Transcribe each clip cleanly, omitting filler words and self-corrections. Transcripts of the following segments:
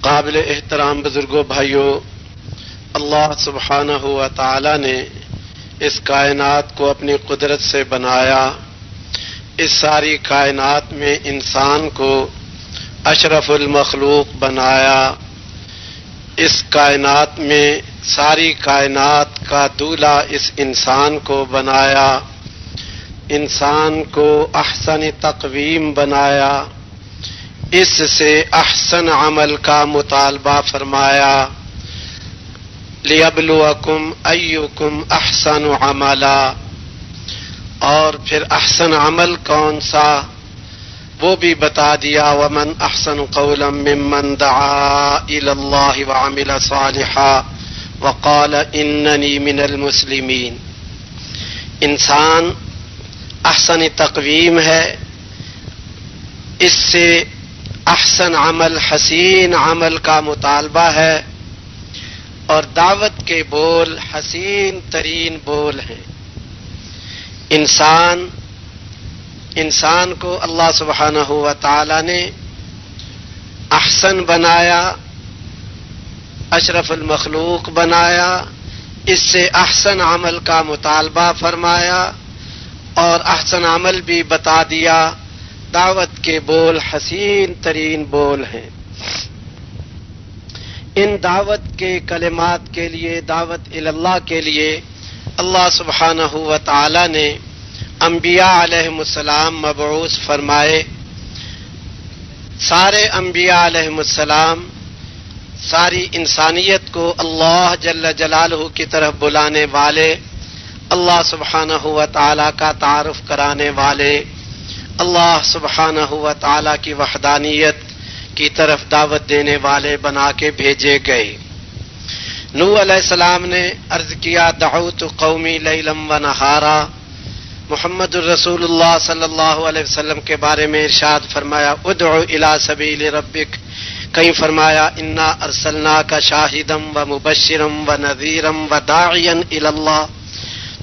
قابل احترام بزرگوں بھائیوں، اللہ سبحانہ و تعالی نے اس کائنات کو اپنی قدرت سے بنایا۔ اس ساری کائنات میں انسان کو اشرف المخلوق بنایا۔ اس کائنات میں ساری کائنات کا دولہ اس انسان کو بنایا۔ انسان کو احسن تقویم بنایا، اس سے احسن عمل کا مطالبہ فرمایا۔ لِيَبْلُوَكُمْ أَيُّكُمْ أَحْسَنُ عَمَلًا، اور پھر احسن عمل کون سا وہ بھی بتا دیا۔ وَمَنْ أَحْسَنُ قَوْلًا مِّمَّنْ دَعَا إِلَى اللَّهِ وَعَمِلَ صَالِحًا وَقَالَ إِنَّنِي مِنَ الْمُسْلِمِينَ۔ انسان احسن تقویم ہے، اس سے احسن عمل، حسین عمل کا مطالبہ ہے، اور دعوت کے بول حسین ترین بول ہیں۔ انسان کو اللہ سبحانہ و تعالی نے احسن بنایا، اشرف المخلوق بنایا، اس سے احسن عمل کا مطالبہ فرمایا، اور احسن عمل بھی بتا دیا۔ دعوت کے بول حسین ترین بول ہیں۔ ان دعوت کے کلمات کے لیے، دعوت اللہ کے لیے اللہ سبحانہ و تعالی نے انبیاء علیہم السلام مبعوث فرمائے۔ سارے انبیاء علیہم السلام ساری انسانیت کو اللہ جل جلالہ کی طرف بلانے والے، اللہ سبحانہ و تعالی کا تعارف کرانے والے، اللہ سبحانہ و تعالی کی وحدانیت کی طرف دعوت دینے والے بنا کے بھیجے گئے۔ نوح علیہ السلام نے عرض کیا، دعوت قومی لیلا و نہارا۔ محمد الرسول اللہ صلی اللہ علیہ وسلم کے بارے میں ارشاد فرمایا، ادع الی سبیل ربک، کہیں فرمایا انا ارسلناک شاہدا و مبشرا و نذیرا و داعیا الی اللہ۔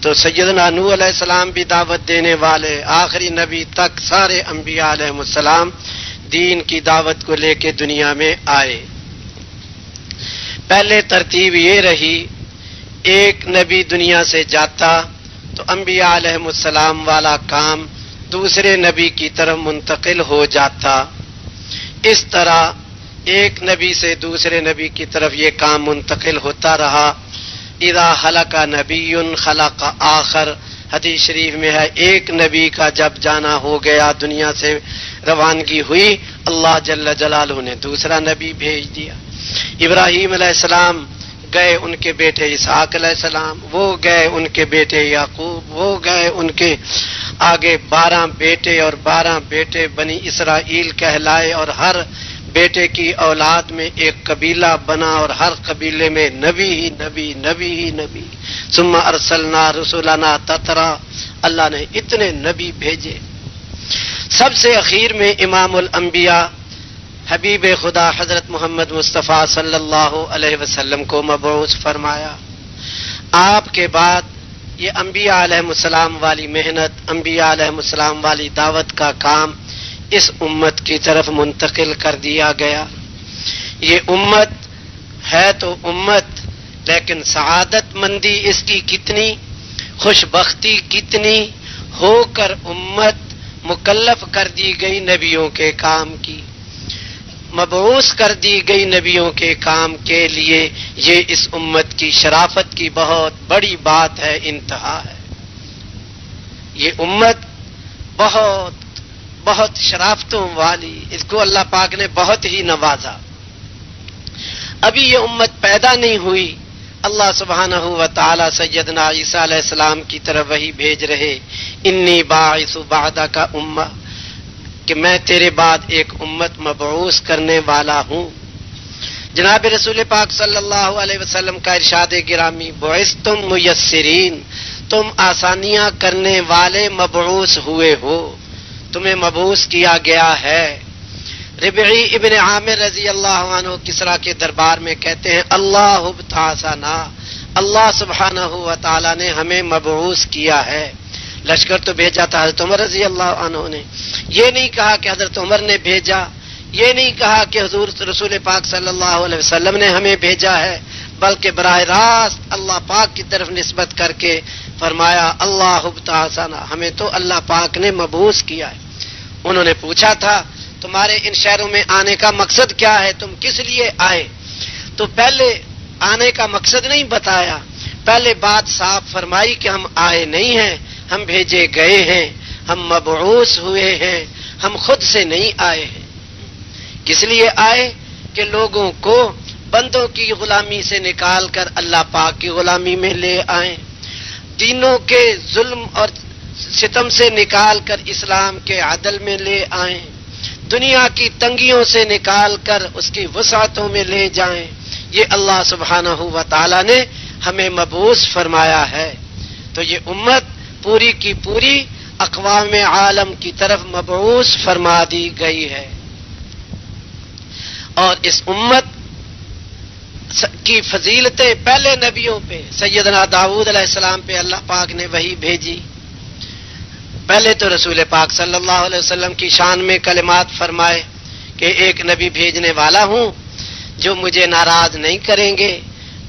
تو سیدنا نوح علیہ السلام بھی دعوت دینے والے، آخری نبی تک سارے انبیاء علیہ السلام دین کی دعوت کو لے کے دنیا میں آئے۔ پہلے ترتیب یہ رہی، ایک نبی دنیا سے جاتا تو انبیاء علیہ السلام والا کام دوسرے نبی کی طرف منتقل ہو جاتا۔ اس طرح ایک نبی سے دوسرے نبی کی طرف یہ کام منتقل ہوتا رہا۔ اذا خلق نبی خلق آخر، حدیث شریف میں ہے، ایک نبی کا جب جانا ہو گیا، دنیا سے روانگی ہوئی، اللہ جل جلالہ نے دوسرا نبی بھیج دیا۔ ابراہیم علیہ السلام گئے، ان کے بیٹے اسحاق علیہ السلام، وہ گئے ان کے بیٹے یعقوب، وہ گئے ان کے آگے 12 بیٹے، اور 12 بیٹے بنی اسرائیل کہلائے، اور ہر بیٹے کی اولاد میں ایک قبیلہ بنا، اور ہر قبیلے میں نبی ہی نبی، نبی ہی نبی۔ ثم ارسلنا رسولنا تترا، اللہ نے اتنے نبی بھیجے۔ سب سے اخیر میں امام الانبیاء حبیب خدا حضرت محمد مصطفیٰ صلی اللہ علیہ وسلم کو مبعوث فرمایا۔ آپ کے بعد یہ انبیاء علیہ السلام والی محنت، انبیاء علیہ السلام والی دعوت کا کام اس امت کی طرف منتقل کر دیا گیا۔ یہ امت ہے تو امت، لیکن سعادت مندی اس کی کتنی، خوش بختی کتنی، ہو کر امت مکلف کر دی گئی نبیوں کے کام کی، مبعوث کر دی گئی نبیوں کے کام کے لیے۔ یہ اس امت کی شرافت کی بہت بڑی بات ہے، انتہا ہے۔ یہ امت بہت بہت شرافتوں والی، اس کو اللہ پاک نے بہت ہی نوازا۔ ابھی یہ امت پیدا نہیں ہوئی، اللہ سبحانہ و تعالی سیدنا عیسیٰ علیہ السلام کی طرف وہی بھیج رہے، انی باعث بعدک امہ، کہ میں تیرے بعد ایک امت مبعوث کرنے والا ہوں۔ جناب رسول پاک صلی اللہ علیہ وسلم کا ارشاد گرامی، بعثتم میسرین، تم آسانیاں کرنے والے مبعوث ہوئے ہو، تمہیں مبعوث کیا گیا ہے۔ ربعی ابن عامر رضی اللہ عنہ کسریٰ کے دربار میں کہتے ہیں، اللہ ابتعثنا، اللہ سبحانہ و تعالی نے ہمیں مبعوث کیا ہے۔ لشکر تو بھیجا تھا حضرت عمر رضی اللہ عنہ نے، یہ نہیں کہا کہ حضرت عمر نے بھیجا، یہ نہیں کہا کہ حضور رسول پاک صلی اللہ علیہ وسلم نے ہمیں بھیجا ہے، بلکہ براہ راست اللہ پاک کی طرف نسبت کر کے فرمایا اللہ ابتعثنا، ہمیں تو اللہ پاک نے مبعوث کیا ہے۔ انہوں نے پوچھا تھا تمہارے ان شہروں میں آنے کا مقصد کیا ہے، تم کس لیے آئے؟ تو پہلے آنے کا مقصد نہیں بتایا، پہلے بات صاف فرمائی کہ ہم آئے نہیں ہیں، ہم بھیجے گئے ہیں، ہم مبعوث ہوئے ہیں، ہم خود سے نہیں آئے ہیں۔ کس لیے آئے؟ کہ لوگوں کو بندوں کی غلامی سے نکال کر اللہ پاک کی غلامی میں لے آئیں، دینوں کے ظلم اور ستم سے نکال کر اسلام کے عدل میں لے آئیں، دنیا کی تنگیوں سے نکال کر اس کی وسعتوں میں لے جائیں۔ یہ اللہ سبحانہ و تعالی نے ہمیں مبعوث فرمایا ہے۔ تو یہ امت پوری کی پوری اقوام عالم کی طرف مبعوث فرما دی گئی ہے، اور اس امت کی فضیلتیں پہلے نبیوں پہ، سیدنا داؤد علیہ السلام پہ اللہ پاک نے وحی بھیجی۔ پہلے تو رسول پاک صلی اللہ علیہ وسلم کی شان میں کلمات فرمائے کہ ایک نبی بھیجنے والا ہوں جو مجھے ناراض نہیں کریں گے،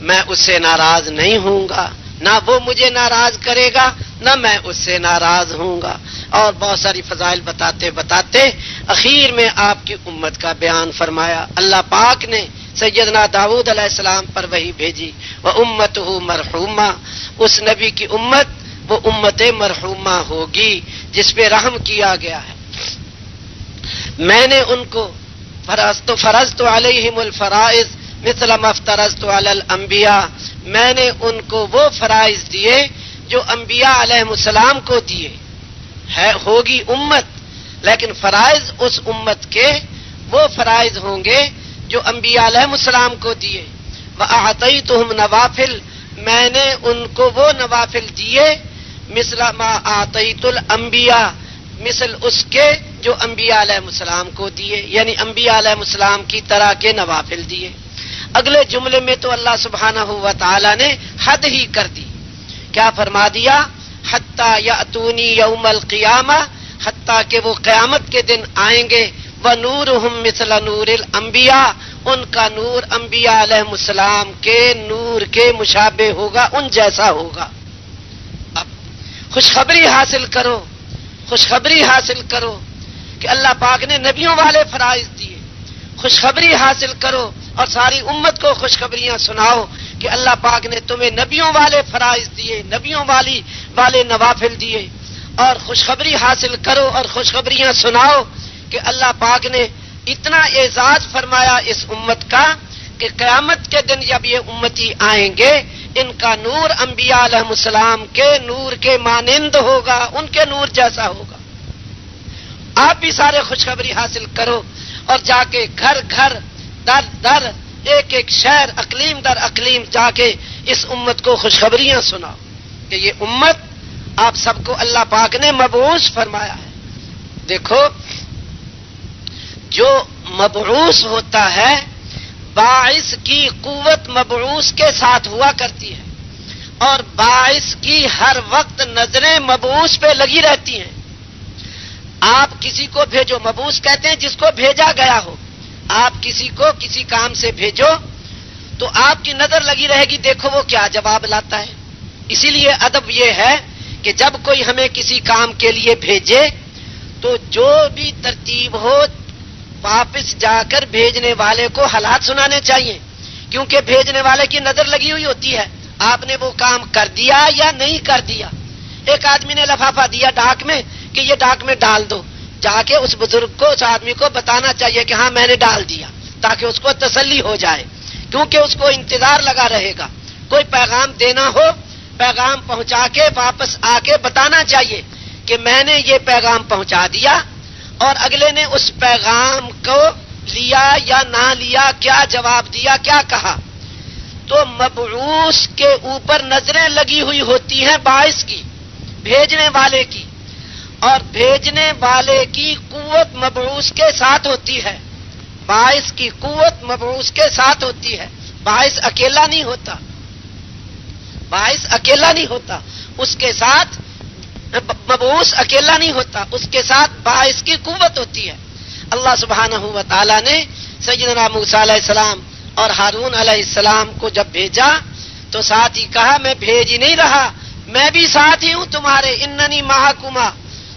میں اس سے ناراض نہیں ہوں گا، نہ وہ مجھے ناراض کرے گا نہ میں اس سے ناراض ہوں گا، اور بہت ساری فضائل بتاتے بتاتے اخیر میں آپ کی امت کا بیان فرمایا۔ اللہ پاک نے سیدنا داؤد علیہ السلام پر وحی بھیجی، وَأُمَّتُهُ مَرْحُومَةٌ، اس نبی کی امت وہ امت مرحومہ ہوگی جس پہ رحم کیا گیا ہے۔ میں نے ان کو فرضت علیہم الفرائض مثل ما افترضت علی الانبیاء، میں نے ان کو وہ فرائض دیے جو انبیاء علیہ السلام کو دیے۔ ہوگی امت، لیکن فرائض اس امت کے وہ فرائض ہوں گے جو انبیاء علیہ السلام کو دیے۔ وَأَعْطَيْتُهُمْ نَوَافِلَ، میں نے ان کو وہ نوافل دیے مثل ما آتیت الانبیاء، مثل اس کے جو انبیاء علیہ السلام کو دیے، یعنی انبیاء علیہ السلام کی طرح کے نوافل دیے۔ اگلے جملے میں تو اللہ سبحانہ و تعالی نے حد ہی کر دی، کیا فرما دیا؟ حتی یأتونی یوم القیامہ، حتیٰ کہ وہ قیامت کے دن آئیں گے، وَنُورُهُمْ مِثْلَ نُورِ الْأَنْبِيَاءِ، ان کا نور انبیاء علیہ السلام کے نور کے مشابہ ہوگا، ان جیسا ہوگا۔ اب خوشخبری حاصل کرو، خوشخبری حاصل کرو کہ اللہ پاک نے نبیوں والے فرائض دیے، خوشخبری حاصل کرو اور ساری امت کو خوشخبریاں سناؤ کہ اللہ پاک نے تمہیں نبیوں والے فرائض دیے، نبیوں والے نوافل دیے، اور خوشخبری حاصل کرو اور خوشخبریاں سناؤ کہ اللہ پاک نے اتنا اعزاز فرمایا اس امت کا کہ قیامت کے دن جب یہ امتی آئیں گے ان کا نور انبیاء علیہ السلام کے نور کے مانند ہوگا، ان کے نور جیسا ہوگا۔ آپ بھی سارے خوشخبری حاصل کرو اور جا کے گھر گھر در در ایک ایک شہر اقلیم در اقلیم جا کے اس امت کو خوشخبریاں سناؤ کہ یہ امت آپ سب کو اللہ پاک نے مبعوث فرمایا ہے۔ دیکھو جو مبعوث ہوتا ہے باعث کی قوت مبعوث کے ساتھ ہوا کرتی ہے، اور باعث کی ہر وقت نظریں مبعوث پہ لگی رہتی ہیں۔ آپ کسی کو بھیجو، مبعوث کہتے ہیں جس کو بھیجا گیا ہو، آپ کسی کو کسی کام سے بھیجو تو آپ کی نظر لگی رہے گی، دیکھو وہ کیا جواب لاتا ہے۔ اسی لیے ادب یہ ہے کہ جب کوئی ہمیں کسی کام کے لیے بھیجے تو جو بھی ترتیب ہو واپس جا کر بھیجنے والے کو حالات سنانے چاہیے، کیونکہ بھیجنے والے کی نظر لگی ہوئی ہوتی ہے آپ نے وہ کام کر دیا یا نہیں کر دیا۔ ایک آدمی نے لفافہ دیا ڈاک میں کہ یہ ڈاک میں ڈال دو، جا کے اس بزرگ کو، اس آدمی کو بتانا چاہیے کہ ہاں میں نے ڈال دیا، تاکہ اس کو تسلی ہو جائے، کیونکہ اس کو انتظار لگا رہے گا۔ کوئی پیغام دینا ہو، پیغام پہنچا کے واپس آ کے بتانا چاہیے کہ میں نے یہ پیغام پہنچا دیا، اور اگلے نے اس پیغام کو لیا یا نہ لیا، کیا جواب دیا، کیا کہا۔ تو مبعوث کے اوپر نظریں لگی ہوئی ہوتی ہیں باعث کی، بھیجنے والے کی، اور بھیجنے والے کی قوت مبعوث کے ساتھ ہوتی ہے، باعث کی قوت مبعوث کے ساتھ ہوتی ہے۔ باعث اکیلا نہیں ہوتا، باعث اکیلا نہیں ہوتا، اس کے ساتھ مبعوث اکیلا نہیں ہوتا، اس کے ساتھ باعث کی قوت ہوتی ہے۔ اللہ سبحانہ و تعالی نے سیدنا موسیٰ علیہ السلام اور ہارون علیہ السلام کو جب بھیجا تو ساتھ ہی کہا میں بھیج ہی نہیں رہا، میں بھی ساتھ ہی ہوں تمہارے، اننی معکما،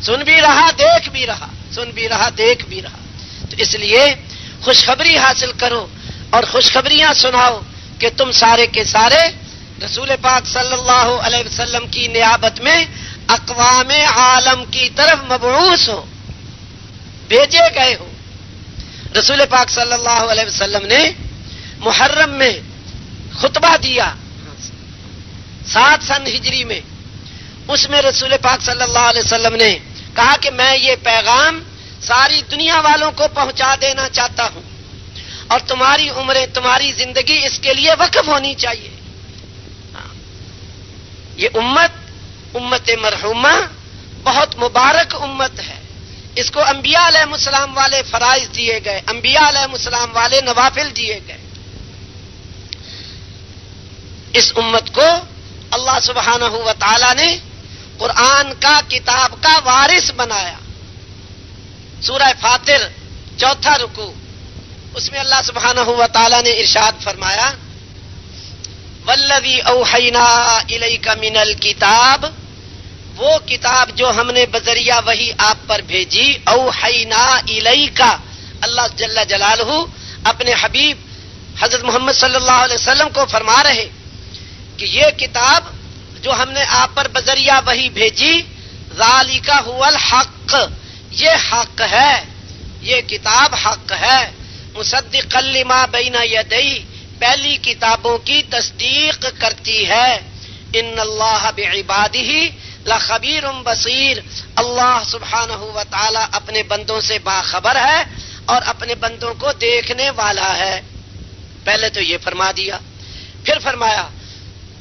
سن بھی رہا دیکھ بھی رہا، سن بھی رہا دیکھ بھی رہا۔ تو اس لیے خوشخبری حاصل کرو اور خوشخبریاں سناؤ کہ تم سارے کے سارے رسول پاک صلی اللہ علیہ وسلم کی نیابت میں اقوام عالم کی طرف مبعوث ہو، بھیجے گئے ہو۔ رسول پاک صلی اللہ علیہ وسلم نے محرم میں خطبہ دیا 7 سن ہجری میں، اس میں رسول پاک صلی اللہ علیہ وسلم نے کہا کہ میں یہ پیغام ساری دنیا والوں کو پہنچا دینا چاہتا ہوں اور تمہاری عمریں، تمہاری زندگی اس کے لیے وقف ہونی چاہیے۔ یہ امت مرحومہ بہت مبارک امت ہے، اس کو انبیاء علیہ السلام والے فرائض دیے گئے، انبیاء علیہ السلام والے نوافل دیے گئے۔ اس امت کو اللہ سبحانہ و تعالی نے قرآن کا کتاب کا وارث بنایا۔ سورہ فاطر 4 رکوع، اس میں اللہ سبحانہ و تعالی نے ارشاد فرمایا والذی اوحینا الیک من الکتاب، وہ کتاب جو ہم نے بذریعہ وحی آپ پر بھیجی، اوحینا الیک، اللہ جل جلالہ اپنے حبیب حضرت محمد صلی اللہ علیہ وسلم کو فرما رہے کہ یہ کتاب جو ہم نے آپ پر بذریعہ وحی بھیجی، ذالک هو الحق، یہ حق ہے، یہ کتاب حق ہے، مصدقا لما بین یدیہ، پہلی کتابوں کی تصدیق کرتی ہے، ان اللہ بعبادہ لخبیر بصیر، اللہ سبحانہ و تعالی اپنے بندوں سے باخبر ہے اور اپنے بندوں کو دیکھنے والا ہے۔ پہلے تو یہ فرما دیا، پھر فرمایا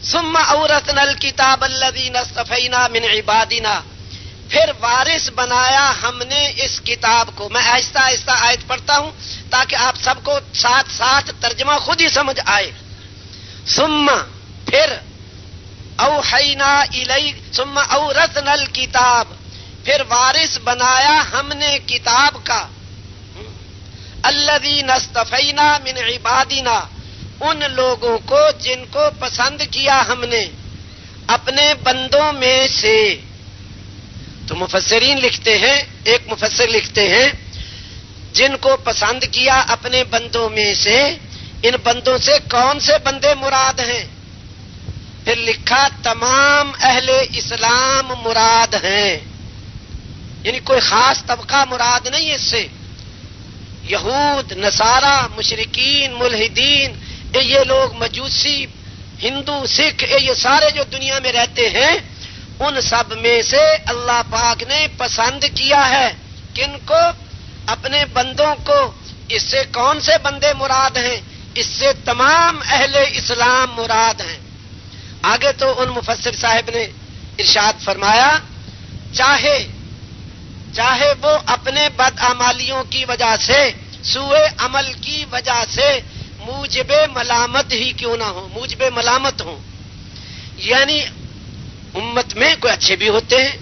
ثم اورثنا الکتاب الذین اصطفینا من عبادنا، پھر وارث بنایا ہم نے اس کتاب کو۔ میں آہستہ آہستہ آیت پڑھتا ہوں تاکہ آپ سب کو ساتھ ساتھ ترجمہ خود ہی سمجھ آئے۔ ثم، پھر، اوحینا الیک، ثم اورثنا الکتاب، پھر وارث بنایا ہم نے کتاب کا، الذین اصطفینا من عبادنا، ان لوگوں کو جن کو پسند کیا ہم نے اپنے بندوں میں سے۔ تو مفسرین لکھتے ہیں، ایک مفسر لکھتے ہیں جن کو پسند کیا اپنے بندوں میں سے، ان بندوں سے کون سے بندے مراد ہیں؟ پھر لکھا تمام اہل اسلام مراد ہیں، یعنی کوئی خاص طبقہ مراد نہیں اس سے۔ یہود، نصارہ، مشرکین، ملحدین، یہ لوگ مجوسی، ہندو، سکھ، یہ سارے جو دنیا میں رہتے ہیں، ان سب میں سے اللہ پاک نے پسند کیا ہے کن کو؟ اپنے بندوں کو۔ اس سے کون سے بندے مراد ہیں؟ اس سے تمام اہل اسلام مراد ہیں۔ آگے تو ان مفسر صاحب نے ارشاد فرمایا چاہے وہ اپنے بدعمالیوں کی وجہ سے، سوء عمل کی وجہ سے موجب ملامت ہی کیوں نہ ہو، موجب ملامت ہوں، یعنی امت میں کوئی اچھے بھی ہوتے ہیں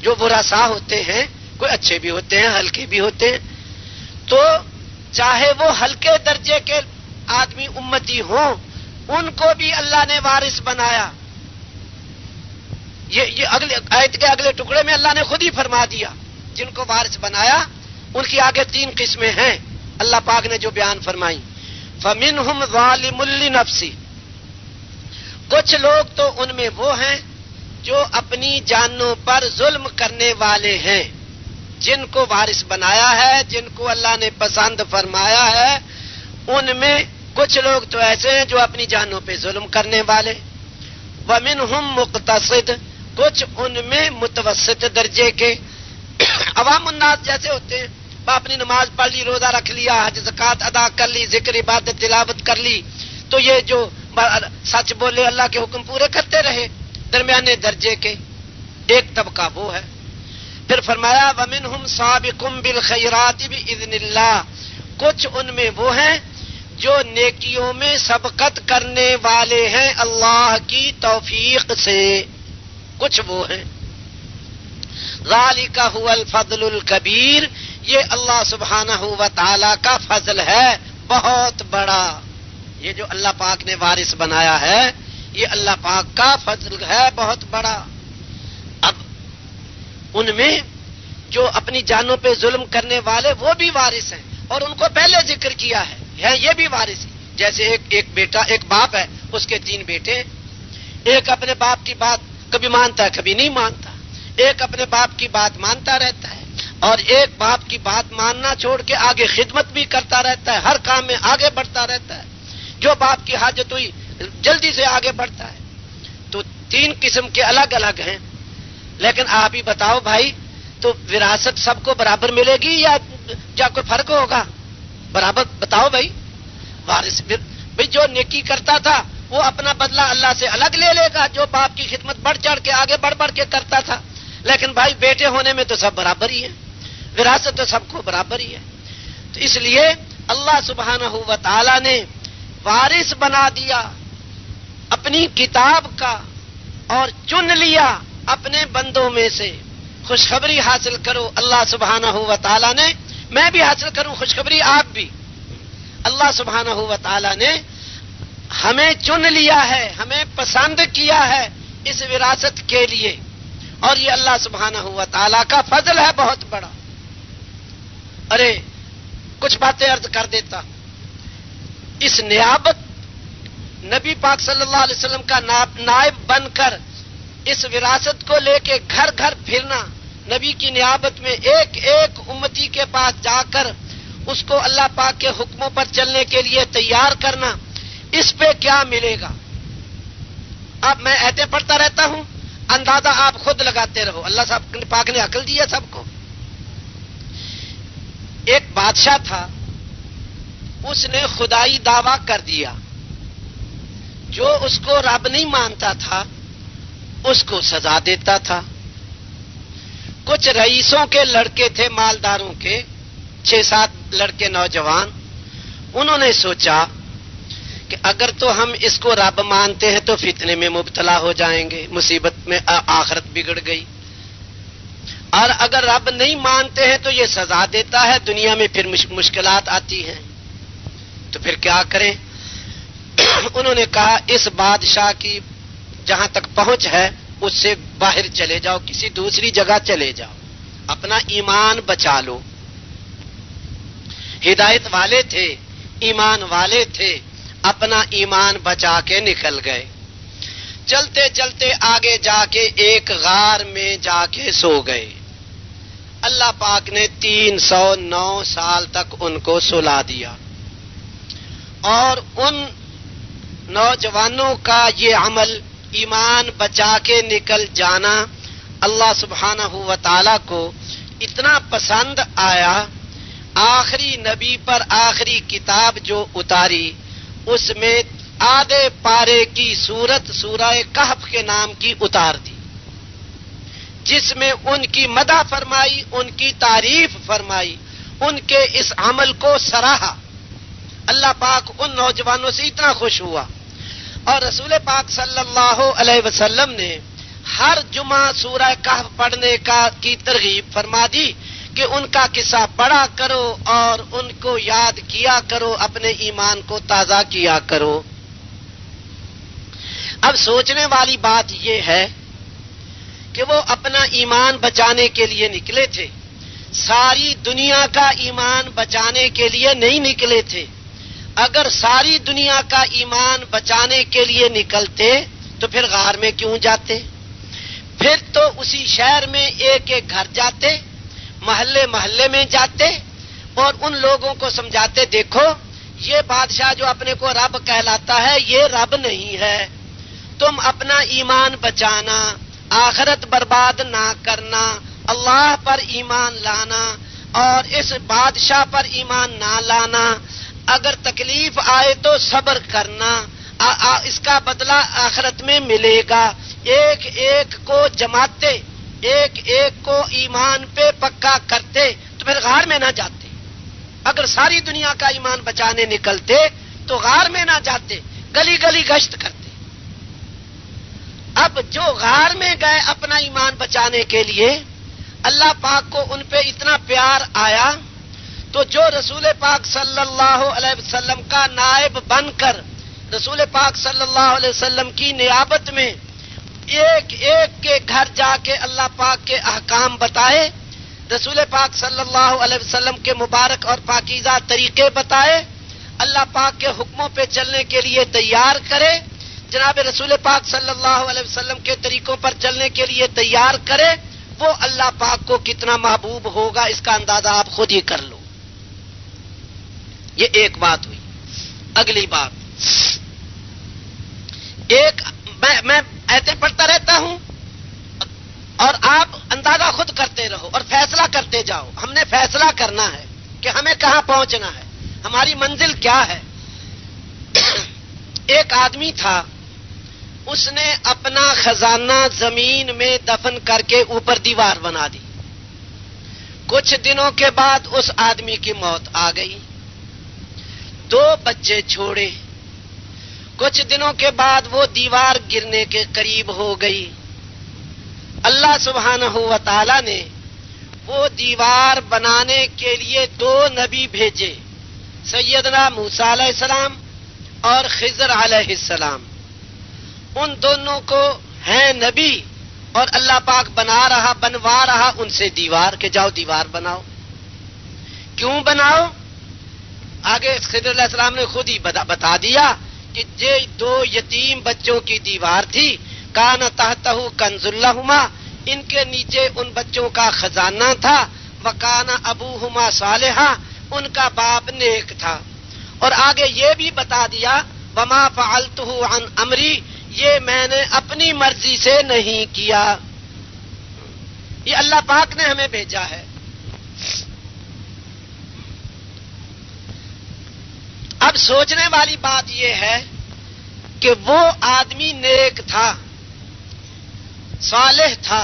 جو براسا ہوتے ہیں، کوئی اچھے بھی ہوتے ہیں، ہلکے بھی ہوتے ہیں، تو چاہے وہ ہلکے درجے کے آدمی امتی ہوں، ان کو بھی اللہ نے وارث بنایا۔ یہ اگلے آیت کے اگلے ٹکڑے میں اللہ نے خود ہی فرما دیا جن کو وارث بنایا۔ ان کی آگے 3 قسمیں ہیں اللہ پاک نے جو بیان فرمائی۔ فَمِنْهُمْ ظَالِمٌ لِنَفْسِهِ، کچھ لوگ تو ان میں وہ ہیں جو اپنی جانوں پر ظلم کرنے والے ہیں، جن کو وارث بنایا ہے، جن کو اللہ نے پسند فرمایا ہے، ان میں کچھ لوگ تو ایسے ہیں جو اپنی جانوں پہ ظلم کرنے والے۔ وَمِنْهُمْ مُقْتَصِدٌ، کچھ ان میں متوسط درجے کے عوام الناس جیسے ہوتے ہیں، اپنی نماز پڑھ لی، روزہ رکھ لیا، حج زکوٰۃ ادا کر لی، ذکر عبادت تلاوت کر لی، تو یہ جو سچ بولے، اللہ کے حکم پورے کرتے رہے، درمیانے درجے کے ایک طبقہ وہ ہے۔ پھر فرمایا وَمِنْهُمْ سَابِقٌ بِالْخَيْرَاتِ بِإِذْنِ اللَّهِ، کچھ ان میں وہ ہیں جو نیکیوں میں سبقت کرنے والے ہیں اللہ کی توفیق سے، کچھ وہ ہیں۔ ذَلِكَ هُوَ الْفَضْلُ الْكَبِيرُ، یہ اللہ سبحانہ و تعالی کا فضل ہے بہت بڑا. یہ جو اللہ پاک نے وارث بنایا ہے یہ اللہ پاک کا فضل ہے بہت بڑا. اب ان میں جو اپنی جانوں پہ ظلم کرنے والے وہ بھی وارث ہیں اور ان کو پہلے ذکر کیا ہے یہ بھی وارث. جیسے ایک بیٹا ایک باپ ہے اس کے 3 بیٹے. ایک اپنے باپ کی بات کبھی مانتا ہے کبھی نہیں مانتا. ایک اپنے باپ کی بات مانتا رہتا ہے اور ایک باپ کی بات ماننا چھوڑ کے آگے خدمت بھی کرتا رہتا ہے, ہر کام میں آگے بڑھتا رہتا ہے. جو باپ کی حاجت ہوئی جلدی سے آگے بڑھتا ہے. تو 3 قسم کے الگ الگ ہیں. لیکن آپ ہی بتاؤ بھائی, تو وراثت سب کو برابر ملے گی یا کوئی فرق ہوگا؟ برابر بتاؤ بھائی. وارث بھائی جو نیکی کرتا تھا وہ اپنا بدلہ اللہ سے الگ لے لے گا, جو باپ کی خدمت بڑھ چڑھ کے آگے بڑھ بڑھ کے کرتا تھا. لیکن بھائی بیٹے ہونے میں تو سب برابر ہی ہیں, وراثت تو سب کو برابر ہی ہے. تو اس لیے اللہ سبحانہ و تعالی نے وارث بنا دیا اپنی کتاب کا اور چن لیا اپنے بندوں میں سے. خوشخبری حاصل کرو اللہ سبحانہ و تعالی نے, میں بھی حاصل کروں خوشخبری آپ بھی. اللہ سبحانہ و تعالی نے ہمیں چن لیا ہے, ہمیں پسند کیا ہے اس وراثت کے لیے, اور یہ اللہ سبحانہ و تعالی کا فضل ہے بہت بڑا. ارے کچھ باتیں عرض کر دیتا. اس نیابت نبی پاک صلی اللہ علیہ وسلم کا نائب بن کر اس وراثت کو لے کے گھر گھر پھرنا, نبی کی نیابت میں ایک ایک امتی کے پاس جا کر اس کو اللہ پاک کے حکموں پر چلنے کے لیے تیار کرنا, اس پہ کیا ملے گا؟ اب میں ایتیں پڑھتا رہتا ہوں, اندازہ آپ خود لگاتے رہو. اللہ صاحب پاک نے عقل دی ہے سب کو. ایک بادشاہ تھا, اس نے خدائی دعویٰ کر دیا. جو اس کو رب نہیں مانتا تھا اس کو سزا دیتا تھا. کچھ رئیسوں کے لڑکے تھے, مالداروں کے 6-7 لڑکے نوجوان. انہوں نے سوچا کہ اگر تو ہم اس کو رب مانتے ہیں تو فتنے میں مبتلا ہو جائیں گے, مصیبت میں آخرت بگڑ گئی. اور اگر رب نہیں مانتے ہیں تو یہ سزا دیتا ہے, دنیا میں پھر مشکلات آتی ہیں. تو پھر کیا کریں؟ انہوں نے کہا اس بادشاہ کی جہاں تک پہنچ ہے اس سے باہر چلے جاؤ, کسی دوسری جگہ چلے جاؤ, اپنا ایمان بچا لو. ہدایت والے تھے, ایمان والے تھے, اپنا ایمان بچا کے نکل گئے. چلتے چلتے آگے جا کے ایک غار میں جا کے سو گئے. اللہ پاک نے 309 سال تک ان کو سلا دیا. اور ان نوجوانوں کا یہ عمل, ایمان بچا کے نکل جانا, اللہ سبحانہ و تعالی کو اتنا پسند آیا. آخری نبی پر آخری کتاب جو اتاری اس میں آدھے پارے کی سورت سورہ کہف کے نام کی اتار دی, جس میں ان کی مدح فرمائی, ان کی تعریف فرمائی, ان کے اس عمل کو سراہا. اللہ پاک ان نوجوانوں سے اتنا خوش ہوا. اور رسول پاک صلی اللہ علیہ وسلم نے ہر جمعہ سورہ کہف پڑھنے کی ترغیب فرما دی کہ ان کا قصہ پڑھا کرو اور ان کو یاد کیا کرو, اپنے ایمان کو تازہ کیا کرو. اب سوچنے والی بات یہ ہے کہ وہ اپنا ایمان بچانے کے لیے نکلے تھے, ساری دنیا کا ایمان بچانے کے لیے نہیں نکلے تھے. اگر ساری دنیا کا ایمان بچانے کے لیے نکلتے تو پھر غار میں کیوں جاتے؟ پھر تو اسی شہر میں ایک ایک گھر جاتے, محلے محلے میں جاتے اور ان لوگوں کو سمجھاتے, دیکھو یہ بادشاہ جو اپنے کو رب کہلاتا ہے یہ رب نہیں ہے, تم اپنا ایمان بچانا, آخرت برباد نہ کرنا, اللہ پر ایمان لانا اور اس بادشاہ پر ایمان نہ لانا. اگر تکلیف آئے تو صبر کرنا, اس کا بدلہ آخرت میں ملے گا. ایک ایک کو جماتے, ایک ایک کو ایمان پہ پکا کرتے تو پھر غار میں نہ جاتے. اگر ساری دنیا کا ایمان بچانے نکلتے تو غار میں نہ جاتے, گلی گلی گشت کرتے. اب جو غار میں گئے اپنا ایمان بچانے کے لیے, اللہ پاک کو ان پہ اتنا پیار آیا تو جو رسول پاک صلی اللہ علیہ وسلم کا نائب بن کر رسول پاک صلی اللہ علیہ وسلم کی نیابت میں ایک ایک کے گھر جا کے اللہ پاک کے احکام بتائے، رسول پاک صلی اللہ علیہ وسلم کے مبارک اور پاکیزہ طریقے بتائے، اللہ پاک کے حکموں پہ چلنے کے لیے تیار کرے، جناب رسول پاک صلی اللہ علیہ وسلم کے طریقوں پر چلنے کے لیے تیار کرے، وہ اللہ پاک کو کتنا محبوب ہوگا اس کا اندازہ آپ خود ہی کر لو۔ یہ ایک بات ہوئی۔ اگلی بات، میں ایسے پڑھتا رہتا ہوں اور آپ اندازہ خود کرتے رہو اور فیصلہ کرتے جاؤ۔ ہم نے فیصلہ کرنا ہے کہ ہمیں کہاں پہنچنا ہے، ہماری منزل کیا ہے۔ ایک آدمی تھا، اس نے اپنا خزانہ زمین میں دفن کر کے اوپر دیوار بنا دی۔ کچھ دنوں کے بعد اس آدمی کی موت آ گئی، 2 بچے چھوڑے۔ کچھ دنوں کے بعد وہ دیوار گرنے کے قریب ہو گئی۔ اللہ سبحانہ و تعالی نے وہ دیوار بنانے کے لیے 2 نبی بھیجے، سیدنا موسیٰ علیہ السلام اور خضر علیہ السلام۔ ان دونوں کو ہیں نبی اور اللہ پاک بنوا رہا ان سے دیوار کہ جاؤ دیوار بناؤ۔ کیوں بناؤ؟ آگے خضر علیہ السلام نے خود ہی بتا دیا کہ یہ 2 یتیم بچوں کی دیوار تھی، کان تحتہ کنز لہما، ان کے نیچے ان بچوں کا خزانہ تھا، وکان ابوہما صالحا، ان کا باپ نیک تھا۔ اور آگے یہ بھی بتا دیا وما فعلتہ عن امری، یہ میں نے اپنی مرضی سے نہیں کیا، یہ اللہ پاک نے ہمیں بھیجا ہے۔ اب سوچنے والی بات یہ ہے کہ وہ آدمی نیک تھا، صالح تھا،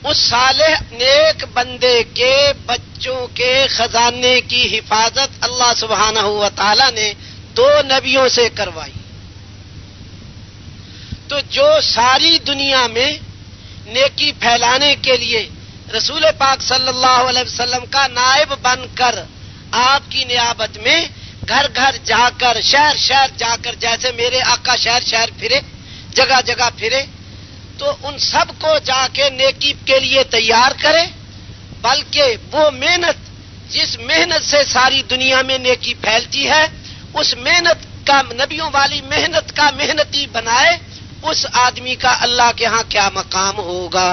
اس صالح نیک بندے کے بچوں کے خزانے کی حفاظت اللہ سبحانہ و تعالی نے 2 نبیوں سے کروائی۔ تو جو ساری دنیا میں نیکی پھیلانے کے لیے رسول پاک صلی اللہ علیہ وسلم کا نائب بن کر آپ کی نیابت میں گھر گھر جا کر شہر شہر جا کر، جیسے میرے آقا شہر شہر پھرے، جگہ جگہ پھرے، تو ان سب کو جا کے نیکی کے لیے تیار کرے، بلکہ وہ محنت جس محنت سے ساری دنیا میں نیکی پھیلتی ہے، اس محنت کا، نبیوں والی محنت کا محنتی بنائے، اس آدمی کا اللہ کے ہاں کیا مقام ہوگا،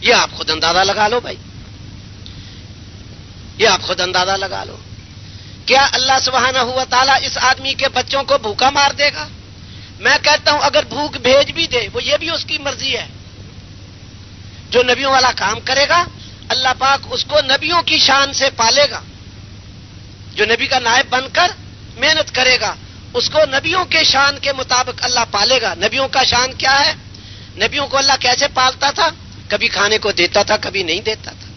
یہ آپ خود اندازہ لگا لو بھائی، یہ آپ خود اندازہ لگا لو۔ کیا اللہ سبحانہ ہوا تعالیٰ اس آدمی کے بچوں کو بھوکا مار دے گا؟ میں کہتا ہوں اگر بھوک بھیج بھی دے، وہ یہ بھی اس کی مرضی ہے۔ جو نبیوں والا کام کرے گا اللہ پاک اس کو نبیوں کی شان سے پالے گا۔ جو نبی کا نائب بن کر محنت کرے گا اس کو نبیوں کے شان کے مطابق اللہ پالے گا۔ نبیوں کا شان کیا ہے؟ نبیوں کو اللہ کیسے پالتا تھا؟ کبھی کھانے کو دیتا تھا، کبھی نہیں دیتا تھا،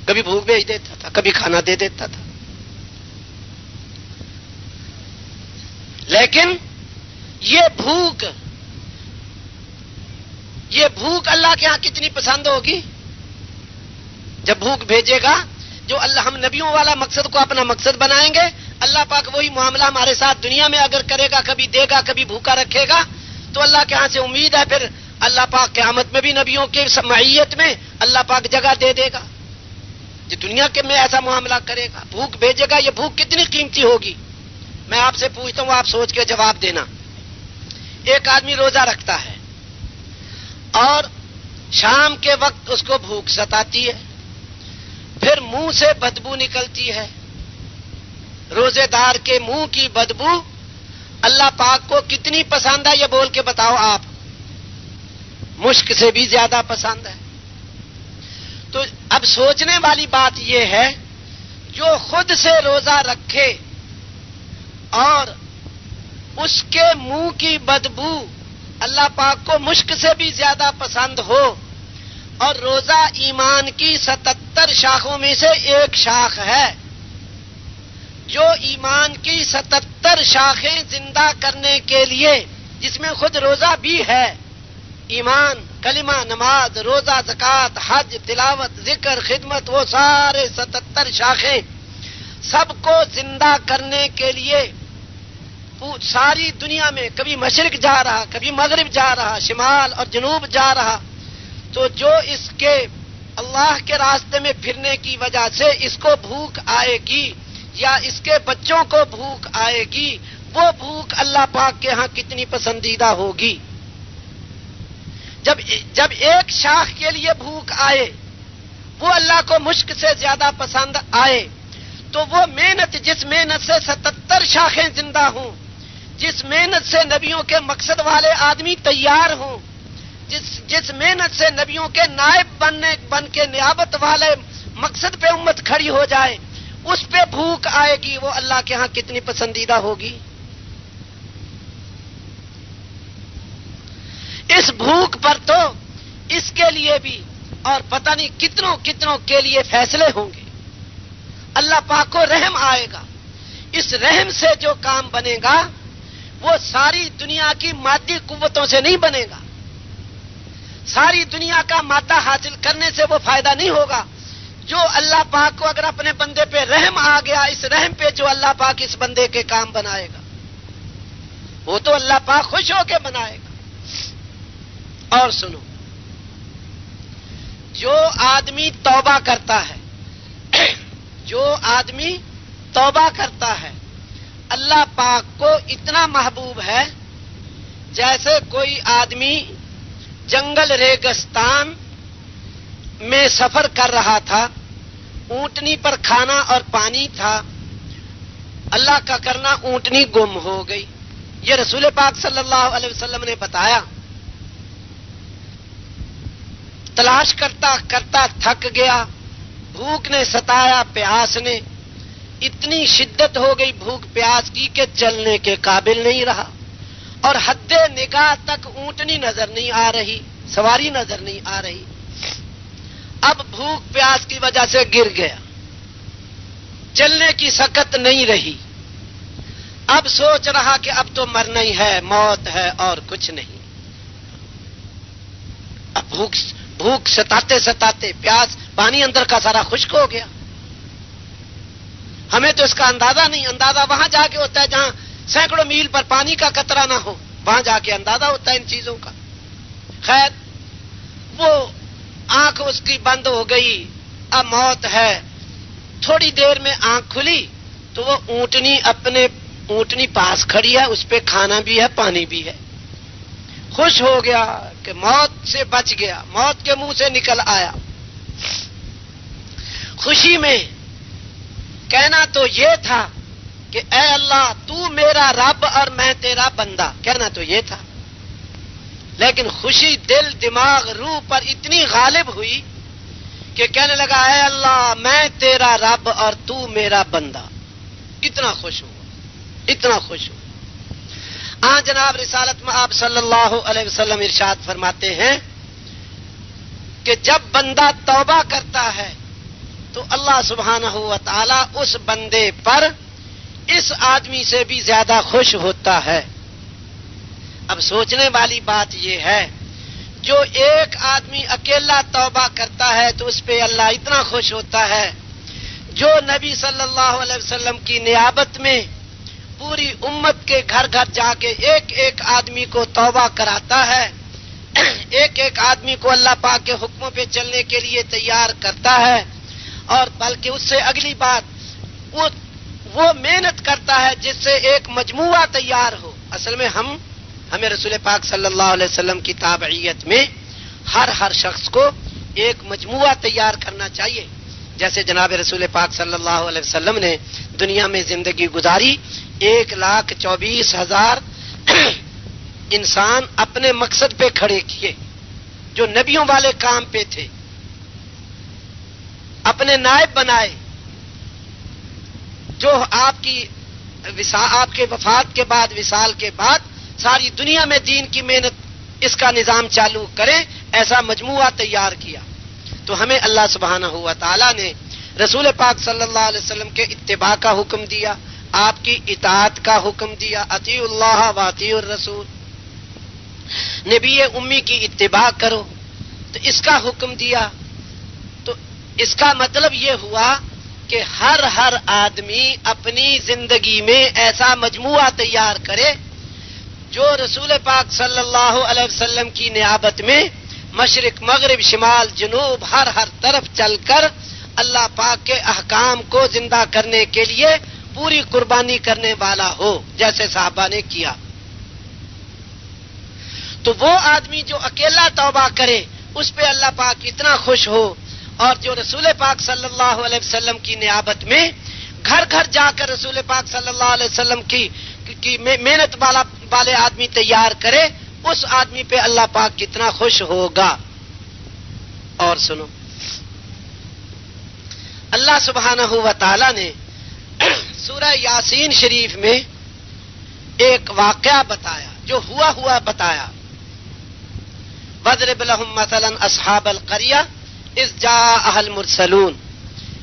کبھی بھوک بھیج دیتا تھا، کبھی کھانا دے دیتا تھا۔ لیکن یہ بھوک اللہ کے ہاں کتنی پسند ہوگی؟ جب بھوک بھیجے گا، جو اللہ، ہم نبیوں والا مقصد کو اپنا مقصد بنائیں گے، اللہ پاک وہی معاملہ ہمارے ساتھ دنیا میں اگر کرے گا، کبھی دے گا کبھی بھوکا رکھے گا، تو اللہ کے ہاں سے امید ہے پھر اللہ پاک قیامت میں بھی نبیوں کے معیت میں اللہ پاک جگہ دے دے گا۔ جو دنیا کے میں ایسا معاملہ کرے گا، بھوک بھیجے گا، یہ بھوک کتنی قیمتی ہوگی؟ میں آپ سے پوچھتا ہوں، آپ سوچ کے جواب دینا۔ ایک آدمی روزہ رکھتا ہے اور شام کے وقت اس کو بھوک ستاتی ہے، پھر منہ سے بدبو نکلتی ہے۔ روزے دار کے منہ کی بدبو اللہ پاک کو کتنی پسند ہے، یہ بول کے بتاؤ آپ؟ مشک سے بھی زیادہ پسند ہے۔ تو اب سوچنے والی بات یہ ہے، جو خود سے روزہ رکھے اور اس کے منہ کی بدبو اللہ پاک کو مشک سے بھی زیادہ پسند ہو، اور روزہ ایمان کی 77 شاخوں میں سے ایک شاخ ہے، جو ایمان کی 77 شاخیں زندہ کرنے کے لیے، جس میں خود روزہ بھی ہے، ایمان کلمہ، نماز، روزہ، زکوٰۃ، حج، تلاوت، ذکر، خدمت، وہ سارے 77 شاخیں سب کو زندہ کرنے کے لیے ساری دنیا میں کبھی مشرق جا رہا، کبھی مغرب جا رہا، شمال اور جنوب جا رہا، تو جو اس کے اللہ کے راستے میں پھرنے کی وجہ سے اس کو بھوک آئے گی یا اس کے بچوں کو بھوک آئے گی، وہ بھوک اللہ پاک کے ہاں کتنی پسندیدہ ہوگی۔ جب ایک شاخ کے لیے بھوک آئے وہ اللہ کو مشک سے زیادہ پسند آئے، تو وہ محنت، جس محنت سے 77 شاخیں زندہ ہوں، جس محنت سے نبیوں کے مقصد والے آدمی تیار ہوں، جس محنت سے نبیوں کے نائب بن کے نیابت والے مقصد پہ امت کھڑی ہو جائے، اس پہ بھوک آئے گی، وہ اللہ کے ہاں کتنی پسندیدہ ہوگی۔ اس بھوک پر تو اس کے لیے بھی اور پتہ نہیں کتنوں کے لیے فیصلے ہوں گے۔ اللہ پاک کو رحم آئے گا، اس رحم سے جو کام بنے گا وہ ساری دنیا کی مادی قوتوں سے نہیں بنے گا، ساری دنیا کا مادہ حاصل کرنے سے وہ فائدہ نہیں ہوگا۔ جو اللہ پاک کو اگر اپنے بندے پہ رحم آ گیا، اس رحم پہ جو اللہ پاک اس بندے کے کام بنائے گا وہ تو اللہ پاک خوش ہو کے بنائے گا۔ اور سنو، جو آدمی توبہ کرتا ہے، جو آدمی توبہ کرتا ہے، اللہ پاک کو اتنا محبوب ہے جیسے کوئی آدمی جنگل ریگستان میں سفر کر رہا تھا، اونٹنی پر کھانا اور پانی تھا، اللہ کا کرنا اونٹنی گم ہو گئی۔ یہ رسول پاک صلی اللہ علیہ وسلم نے بتایا۔ تلاش کرتا کرتا تھک گیا، بھوک نے ستایا، پیاس نے اتنی شدت ہو گئی بھوک پیاس کی کہ چلنے کے قابل نہیں رہا، اور حد نگاہ تک اونٹنی نظر نہیں آ رہی، سواری نظر نہیں آ رہی۔ اب بھوک پیاس کی وجہ سے گر گیا، چلنے کی سکت نہیں رہی، اب سوچ رہا کہ اب تو مرنا ہی ہے، موت ہے اور کچھ نہیں۔ اب بھوک ستاتے ستاتے پیاس، پانی اندر کا سارا خشک ہو گیا۔ ہمیں تو اس کا اندازہ نہیں، اندازہ وہاں جا کے ہوتا ہے جہاں سینکڑوں میل پر پانی کا قطرہ نہ ہو، وہاں جا کے اندازہ ہوتا ہے ان چیزوں کا۔ خیر، وہ آنکھ اس کی بند ہو گئی، اب موت ہے۔ تھوڑی دیر میں آنکھ کھلی تو وہ اونٹنی پاس کھڑی ہے، اس پہ کھانا بھی ہے، پانی بھی ہے۔ خوش ہو گیا کہ موت سے بچ گیا، موت کے منہ سے نکل آیا۔ خوشی میں کہنا تو یہ تھا کہ اے اللہ تو میرا رب اور میں تیرا بندہ، کہنا تو یہ تھا، لیکن خوشی دل، دماغ، روح پر اتنی غالب ہوئی کہ کہنے لگا اے اللہ میں تیرا رب اور تو میرا بندہ۔ اتنا خوش ہوا، اتنا خوش ہوا۔ جناب رسالت میں آپ صلی اللہ علیہ وسلم ارشاد فرماتے ہیں کہ جب بندہ توبہ کرتا ہے تو اللہ سبحانہ و تعالی اس بندے پر اس آدمی سے بھی زیادہ خوش ہوتا ہے۔ اب سوچنے والی بات یہ ہے، جو ایک آدمی اکیلا توبہ کرتا ہے تو اس پہ اللہ اتنا خوش ہوتا ہے، جو نبی صلی اللہ علیہ وسلم کی نیابت میں پوری امت کے گھر گھر جا کے ایک ایک آدمی کو توبہ کراتا ہے، ایک ایک آدمی کو اللہ پاک کے حکموں پہ چلنے کے لیے تیار کرتا ہے، اور بلکہ اس سے اگلی بات وہ محنت کرتا ہے جس سے ایک مجموعہ تیار ہو۔ اصل میں ہمیں رسول پاک صلی اللہ علیہ وسلم کی تابعیت میں ہر شخص کو ایک مجموعہ تیار کرنا چاہیے۔ جیسے جناب رسول پاک صلی اللہ علیہ وسلم نے دنیا میں زندگی گزاری، 1,24,000 انسان اپنے مقصد پہ کھڑے کیے، جو نبیوں والے کام پہ تھے، اپنے نائب بنائے، جو آپ کے وفات کے بعد، وصال کے بعد ساری دنیا میں دین کی محنت، اس کا نظام چالو کریں، ایسا مجموعہ تیار کیا۔ تو ہمیں اللہ سبحانہ و تعالی نے رسول پاک صلی اللہ علیہ وسلم کے اتباع کا حکم دیا، آپ کی اطاعت کا حکم دیا، اطیعوا اللہ و اطیعوا الرسول۔ نبی امی کی اتباع کرو، تو اس کا حکم دیا۔ تو اس کا مطلب یہ ہوا کہ ہر آدمی اپنی زندگی میں ایسا مجموعہ تیار کرے جو رسول پاک صلی اللہ علیہ وسلم کی نیابت میں مشرق مغرب شمال جنوب ہر طرف چل کر اللہ پاک کے احکام کو زندہ کرنے کے لیے پوری قربانی کرنے والا ہو، جیسے صحابہ نے کیا۔ تو وہ آدمی جو اکیلا توبہ کرے اس پہ اللہ پاک اتنا خوش ہو، اور جو رسول پاک صلی اللہ علیہ وسلم کی نیابت میں گھر گھر جا کر رسول پاک صلی اللہ علیہ وسلم کی محنت والے آدمی تیار کرے، اس آدمی پہ اللہ پاک کتنا خوش ہوگا۔ اور سنو، اللہ سبحانہ و تعالی نے سورہ یاسین شریف میں ایک واقعہ بتایا، جو ہوا بتایا۔ وَاضْرِبْ لَهُم مَّثَلًا أَصْحَابَ الْقَرْيَةِ اِذْ جَاءَهَا الْمُرْسَلُونَ،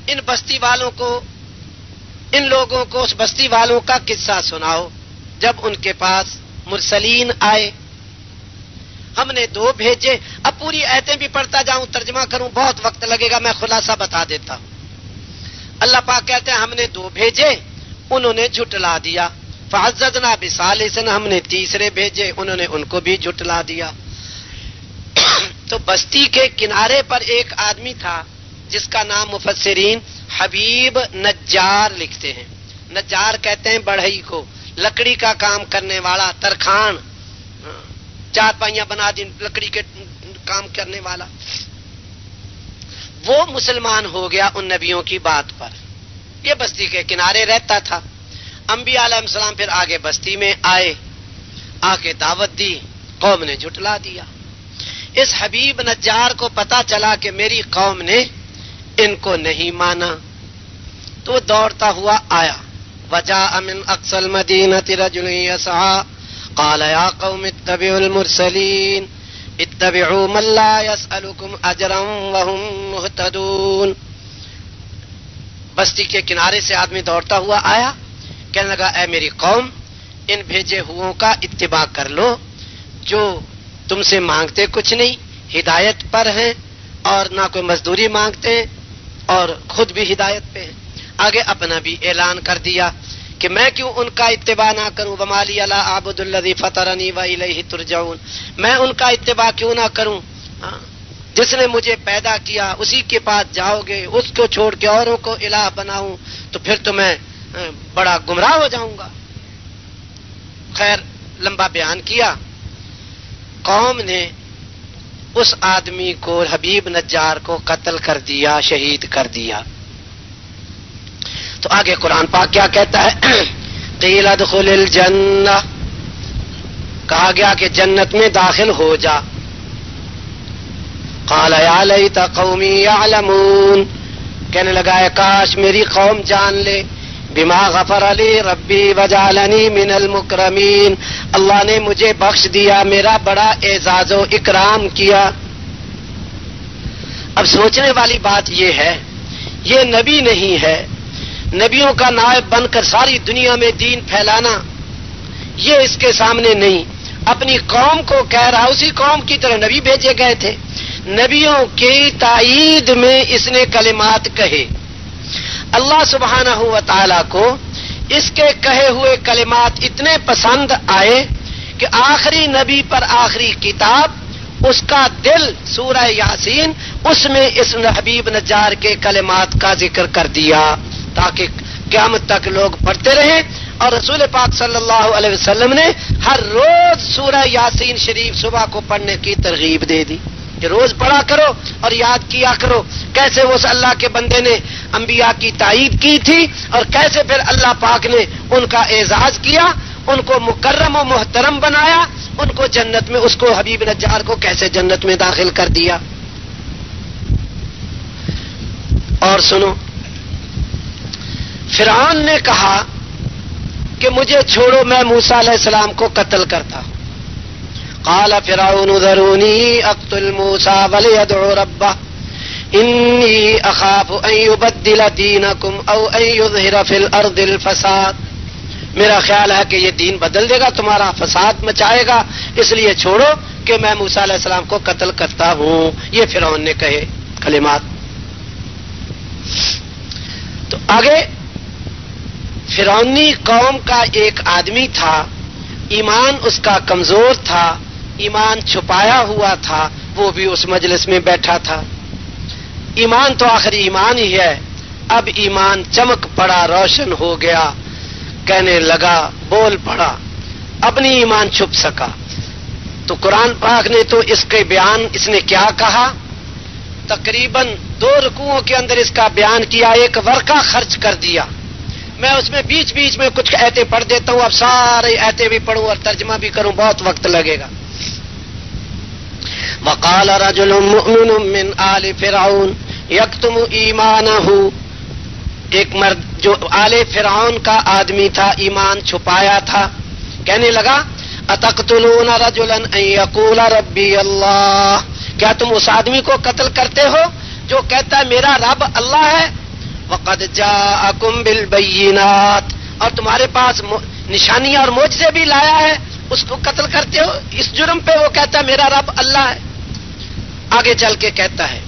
ان بستی والوں کو، ان لوگوں کو اس بستی والوں کا قصہ سناؤ جب ان کے پاس مرسلین آئے۔ ہم نے 2 بھیجے۔ اب پوری آیتیں بھی پڑھتا جاؤں، ترجمہ کروں، بہت وقت لگے گا، میں خلاصہ بتا دیتا ہوں۔ اللہ پاک کہتے ہیں ہم نے 2 بھیجے، انہوں نے جھٹلا دیا۔ فعززنا بثالث، ہم نے 3 بھیجے، انہوں نے ان کو بھی جھٹلا دیا۔ تو بستی کے کنارے پر ایک آدمی تھا جس کا نام مفسرین حبیب نجار لکھتے ہیں۔ نجار کہتے ہیں بڑھئی کو، لکڑی کا کام کرنے والا، ترخان، 4 پائیاں بنا دی لکڑی کے کام کرنے والا۔ وہ مسلمان ہو گیا ان نبیوں کی بات پر، یہ بستی کے کنارے رہتا تھا۔ انبیاء علیہ السلام پھر آگے بستی میں آئے، آ کے دعوت دی، قوم نے جھٹلا دیا۔ اس حبیب نجار کو پتا چلا کہ میری قوم نے ان کو نہیں مانا، تو وہ دوڑتا ہوا آیا۔ وجاء من اقصى المدينة رجل يسعى قال يا قوم اتبعوا المرسلين اتبعوا من لا يسألكم اجرا وهم مهتدون۔ بستی کے کنارے سے آدمی دوڑتا ہوا آیا، کہنے لگا اے میری قوم، ان بھیجے ہوئوں کا اتباع کر لو جو تم سے مانگتے کچھ نہیں، ہدایت پر ہیں اور نہ کوئی مزدوری مانگتے ہیں اور خود بھی ہدایت پہ ہیں۔ آگے اپنا بھی اعلان کر دیا کہ میں کیوں ان کا اتباع نہ کروں، وما لی لا اعبد الذی فطرنی والیہ ترجعون، میں ان کا اتباع کیوں نہ کروں، جس نے مجھے پیدا کیا اسی کے پاس جاؤ گے، اس کو چھوڑ کے اوروں کو الہ بناؤں تو پھر تو میں بڑا گمراہ ہو جاؤں گا۔ خیر، لمبا بیان کیا۔ قوم نے اس آدمی کو، حبیب نجار کو قتل کر دیا، شہید کر دیا۔ تو آگے قرآن پاک کیا کہتا ہے؟ قیل ادخل الجنہ، کہا گیا کہ جنت میں داخل ہو جا۔ قال یا لیت قومی یعلمون، کہنے لگا ہے کاش میری قوم جان لے، بما غفر علی ربی وجعلنی من المکرمین، اللہ نے مجھے بخش دیا، میرا بڑا اعزاز و اکرام کیا۔ اب سوچنے والی بات یہ ہے، یہ نبی نہیں ہے، نبیوں کا نائب بن کر ساری دنیا میں دین پھیلانا یہ اس کے سامنے نہیں، اپنی قوم کو کہہ رہا، اسی قوم کی طرح نبی بھیجے گئے تھے، نبیوں کی تائید میں اس نے کلمات کہے۔ اللہ سبحانہ و تعالی کو اس کے کہے ہوئے کلمات اتنے پسند آئے کہ آخری نبی پر آخری کتاب، اس کا دل سورہ یاسین، اس میں اس حبیب نجار کے کلمات کا ذکر کر دیا تاکہ قیامت تک لوگ پڑھتے رہیں۔ اور رسول پاک صلی اللہ علیہ وسلم نے ہر روز سورہ یاسین شریف صبح کو پڑھنے کی ترغیب دے دی کہ روز پڑھا کرو اور یاد کیا کرو کیسے اس اللہ کے بندے نے انبیاء کی تائید کی تھی اور کیسے پھر اللہ پاک نے ان کا اعزاز کیا، ان کو مکرم و محترم بنایا، ان کو جنت میں، اس کو حبیب نجار کو کیسے جنت میں داخل کر دیا۔ اور سنو، فرعون نے کہا کہ مجھے چھوڑو، میں موسیٰ علیہ السلام کو قتل کرتا ہوں۔ قال فرعون ذرونی اقتل موسیٰ ولیدع ربہ انی اخاف ان یبدل دینکم او ان یظہر فی الارض الفساد۔ میرا خیال ہے کہ یہ دین بدل دے گا، تمہارا فساد مچائے گا، اس لیے چھوڑو کہ میں موسیٰ علیہ السلام کو قتل کرتا ہوں. یہ فرعون نے کہے کلمات. تو آگے فرعونی قوم کا ایک آدمی تھا، ایمان اس کا کمزور تھا، ایمان چھپایا ہوا تھا، وہ بھی اس مجلس میں بیٹھا تھا. ایمان تو آخری ایمان ہی ہے. اب ایمان چمک پڑا، روشن ہو گیا، کہنے لگا، بول پڑا، اپنی ایمان چھپ سکا. تو قرآن پاک نے تو اس کے بیان اس نے کیا کہا، تقریباً 2 رکوعوں کے اندر اس کا بیان کیا، ایک ورقہ خرچ کر دیا. میں اس میں بیچ بیچ میں کچھ آیتیں پڑھ دیتا ہوں، اب سارے آیتیں بھی پڑھوں اور ترجمہ بھی کروں، بہت وقت لگے گا. وقال رجل مؤمن من آل فرعون یکتم ایمانہ، ایک مرد جو آل فرعون کا آدمی تھا، ایمان چھپایا تھا، کہنے لگا، اتقتلون رجلا ان یقول ربی اللہ، کیا تم اس آدمی کو قتل کرتے ہو جو کہتا ہے میرا رب اللہ ہے؟ وقد جاءکم بالبینات، اور تمہارے پاس نشانیاں اور معجزے بھی لایا ہے، اس کو قتل کرتے ہو اس جرم پہ وہ کہتا ہے میرا رب اللہ ہے. آگے چل کے کہتا ہے،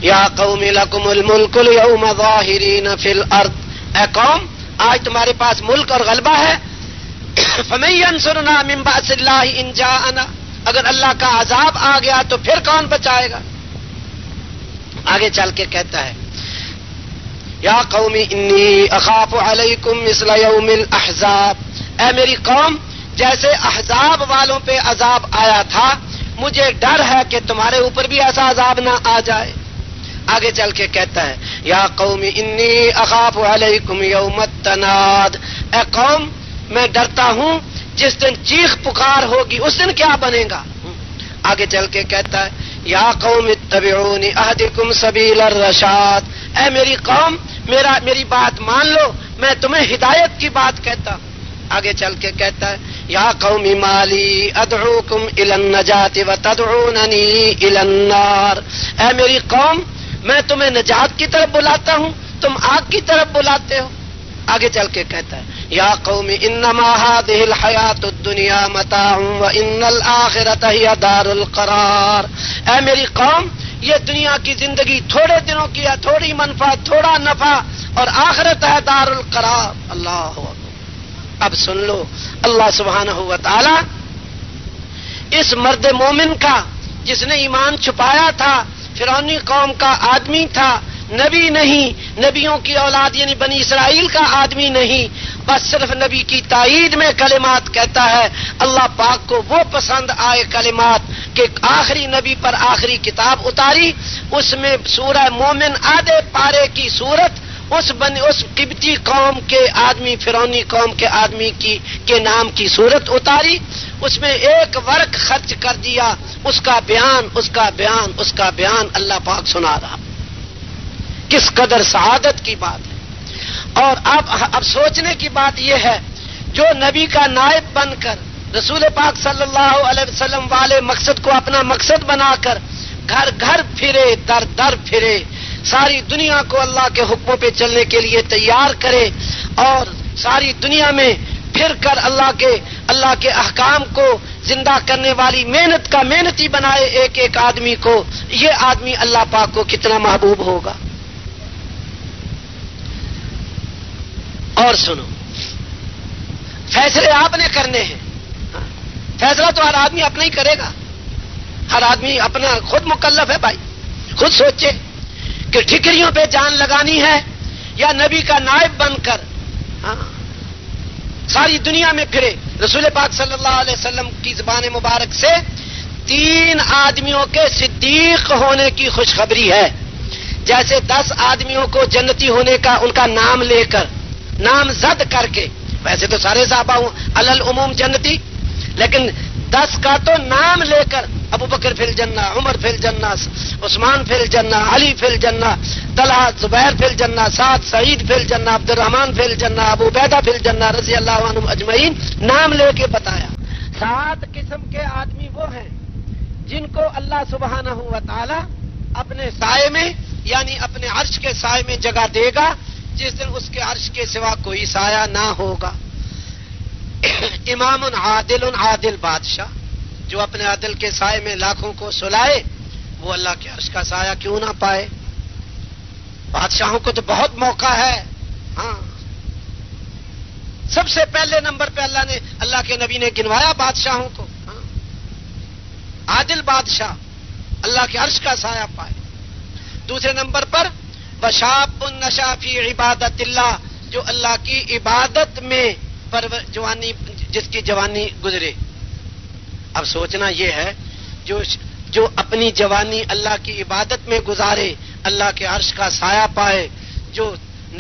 یا قوم لکم الملک اليوم ظاہرین فی الارض، اے قوم آج تمہارے پاس ملک اور غلبہ ہے. فمن ینصرنا من بأس اللہ ان جاءنا، اگر اللہ کا عذاب آ گیا تو پھر کون بچائے گا؟ آگے چل کے کہتا ہے، یا قوم انی اخاف علیکم مثل یوم الاحزاب، اے میری قوم جیسے احزاب والوں پہ عذاب آیا تھا مجھے ڈر ہے کہ تمہارے اوپر بھی ایسا عذاب نہ آ جائے. آگے چل کے کہتا ہے، یا قوم انی اخاف علیکم یوم التناد، اے قوم میں ڈرتا ہوں جس دن چیخ پکار ہوگی، اس دن کیا بنے گا؟ آگے چل کے کہتا ہے، یا قوم اتبعونی اہدکم سبیل الرشاد، اے میری قوم میری بات مان لو، میں تمہیں ہدایت کی بات کہتا ہوں. آگے چل کے کہتا ہے، یا قوم مالی ادعوکم الی النجات وتدعوننی الی النار، اے میری قوم میں تمہیں نجات کی طرف بلاتا ہوں، تم آگ کی طرف بلاتے ہو. آگے چل کے کہتا ہے، یا قوم انما هذه الحیات الدنیا متاع وان الآخرۃ ہی دار القرار، اے میری قوم یہ دنیا کی زندگی تھوڑے دنوں کی ہے، تھوڑی منفعت، تھوڑا نفع، اور آخرت ہے دار القرار. اللہ اکبر. اب سن لو، اللہ سبحانہ و تعالی اس مرد مومن کا جس نے ایمان چھپایا تھا، فرعونی قوم کا آدمی تھا، نبی نہیں، نبیوں کی اولاد یعنی بنی اسرائیل کا آدمی نہیں، بس صرف نبی کی تائید میں کلمات کہتا ہے. اللہ پاک کو وہ پسند آئے کلمات کہ آخری نبی پر آخری کتاب اتاری، اس میں سورہ مومن آدھے پارے کی صورت اس قبطی قوم کے آدمی، فرعونی قوم کے آدمی کے نام کی صورت اتاری، اس میں ایک ورق خرچ کر دیا، اس کا بیان اللہ پاک سنا رہا. کس قدر سعادت کی بات ہے. اور اب سوچنے کی بات یہ ہے، جو نبی کا نائب بن کر رسول پاک صلی اللہ علیہ وسلم والے مقصد کو اپنا مقصد بنا کر گھر گھر پھرے، در در پھرے، ساری دنیا کو اللہ کے حکموں پہ چلنے کے لیے تیار کرے، اور ساری دنیا میں پھر کر اللہ کے احکام کو زندہ کرنے والی محنت کا محنتی بنائے ایک ایک آدمی کو، یہ آدمی اللہ پاک کو کتنا محبوب ہوگا. اور سنو، فیصلے آپ نے کرنے ہیں. فیصلہ تو ہر آدمی اپنا ہی کرے گا، ہر آدمی اپنا خود مکلف ہے. بھائی خود سوچے کہ ٹھکریوں پہ جان لگانی ہے یا نبی کا نائب بن کر ساری دنیا میں پھرے. رسول پاک صلی اللہ علیہ وسلم کی زبان مبارک سے 3 آدمیوں کے صدیق ہونے کی خوشخبری ہے. جیسے 10 آدمیوں کو جنتی ہونے کا ان کا نام لے کر، نام زد کر کے، ویسے تو سارے صحابہ علل عموم جنتی، لیکن 10 کا تو نام لے کر، ابو بکر فی الجنہ، عمر فی الجنہ، عثمان فی الجنہ، علی فی الجنہ، طلحہ زبیر فی الجنہ، سعد سعید فی الجنہ، عبد الرحمن فی الجنہ، ابو عبیدہ فی الجنہ رضی اللہ عنہم اجمعین، نام لے کے بتایا. 7 قسم کے آدمی وہ ہیں جن کو اللہ سبحانہ و تعالی اپنے سائے میں یعنی اپنے عرش کے سائے میں جگہ دے گا، جس دن اس کے عرش کے سوا کوئی سایہ نہ ہوگا. امام عادل، عادل بادشاہ جو اپنے عدل کے سائے میں لاکھوں کو سلائے، وہ اللہ کے عرش کا سایہ کیوں نہ پائے؟ بادشاہوں کو تو بہت موقع ہے. ہاں، سب سے پہلے نمبر پہ اللہ کے نبی نے گنوایا بادشاہوں کو. ہاں، عادل بادشاہ اللہ کے عرش کا سایہ پائے. دوسرے نمبر پر وشاب نشا فی عبادت اللہ، جو اللہ کی عبادت میں جوانی، جس کی جوانی گزرے. اب سوچنا یہ ہے جو اپنی جوانی اللہ کی عبادت میں گزارے اللہ کے عرش کا سایہ پائے، جو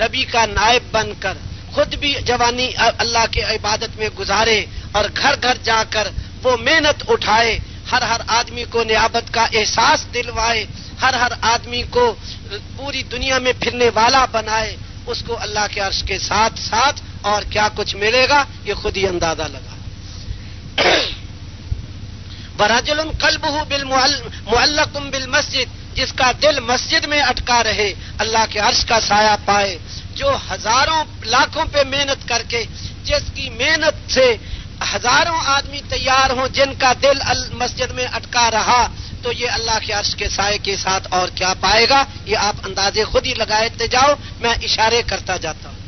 نبی کا نائب بن کر خود بھی جوانی اللہ کی عبادت میں گزارے اور گھر گھر جا کر وہ محنت اٹھائے، ہر آدمی کو نیابت کا احساس دلوائے، ہر آدمی کو پوری دنیا میں پھرنے والا بنائے، اس کو اللہ کے عرش کے ساتھ ساتھ اور کیا کچھ ملے گا یہ خود ہی اندازہ لگا. وَرَجُلٌ قَلْبُهُ مُعَلَّقٌ بِالْمَسْجِدِ، جس کا دل مسجد میں اٹکا رہے اللہ کے عرش کا سایہ پائے. جو ہزاروں لاکھوں پہ محنت کر کے، جس کی محنت سے ہزاروں آدمی تیار ہوں، جن کا دل مسجد میں اٹکا رہا، تو یہ اللہ کے عرش کے سائے کے ساتھ اور کیا پائے گا یہ آپ اندازے خود ہی لگاتے جاؤ، میں اشارے کرتا جاتا ہوں.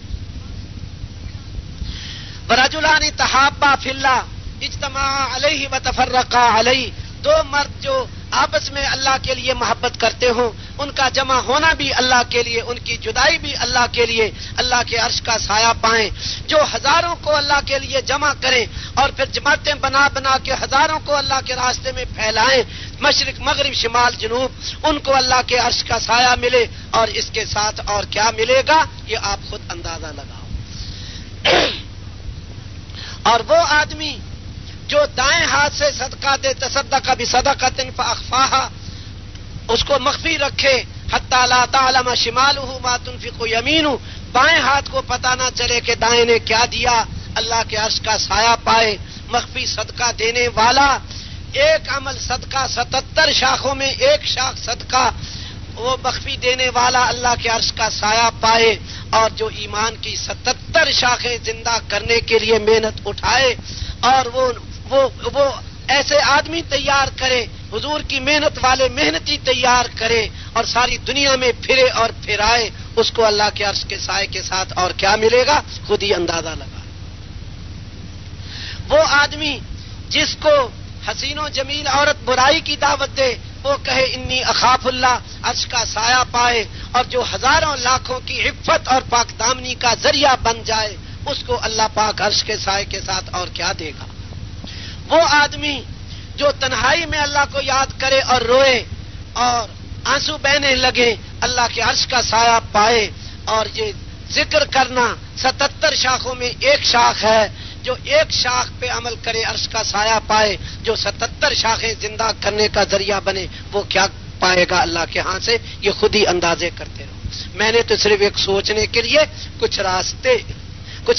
وَرَجُلَانِ تَحَابَّا فِي اللَّهِ اجتماع علیہ وتفرقا علیہ، دو مرد جو آپس میں اللہ کے لیے محبت کرتے ہوں، ان کا جمع ہونا بھی اللہ کے لیے، ان کی جدائی بھی اللہ کے لیے، اللہ کے عرش کا سایہ پائیں. جو ہزاروں کو اللہ کے لیے جمع کریں اور پھر جماعتیں بنا بنا کے ہزاروں کو اللہ کے راستے میں پھیلائیں، مشرق مغرب شمال جنوب، ان کو اللہ کے عرش کا سایہ ملے، اور اس کے ساتھ اور کیا ملے گا یہ آپ خود اندازہ لگاؤ. اور وہ آدمی جو دائیں ہاتھ سے صدقہ دے، تصدق بصدقۃ فاخفاها، اس کو مخفی رکھے، حتی لا تعلم شمالہ ما تنفق یمینہ، بائیں ہاتھ کو پتہ نہ چلے کہ دائیں نے کیا دیا، اللہ کے عرش کا سایہ پائے. مخفی صدقہ دینے والا، ایک عمل صدقہ 77 شاخوں میں ایک شاخ صدقہ، وہ مخفی دینے والا اللہ کے عرش کا سایہ پائے. اور جو ایمان کی 77 شاخیں زندہ کرنے کے لیے محنت اٹھائے اور وہ ایسے آدمی تیار کرے، حضور کی محنت والے محنتی تیار کرے اور ساری دنیا میں پھرے اور پھرائے، اس کو اللہ کے عرش کے سائے کے ساتھ اور کیا ملے گا خود ہی اندازہ لگا. وہ آدمی جس کو حسین و جمیل عورت برائی کی دعوت دے، وہ کہے انی اخاف اللہ، عرش کا سایہ پائے، اور جو ہزاروں لاکھوں کی عفت اور پاک دامنی کا ذریعہ بن جائے، اس کو اللہ پاک عرش کے سائے کے ساتھ اور کیا دے گا. وہ آدمی جو تنہائی میں اللہ کو یاد کرے اور روئے اور آنسو بہنے لگے، اللہ کے عرش کا سایہ پائے. اور یہ ذکر کرنا 77 شاخوں میں ایک شاخ ہے، جو ایک شاخ پہ عمل کرے عرش کا سایہ پائے، جو 77 شاخیں زندہ کرنے کا ذریعہ بنے وہ کیا پائے گا اللہ کے ہاں سے یہ خود ہی اندازے کرتے رہو. میں نے تو صرف ایک سوچنے کے لیے کچھ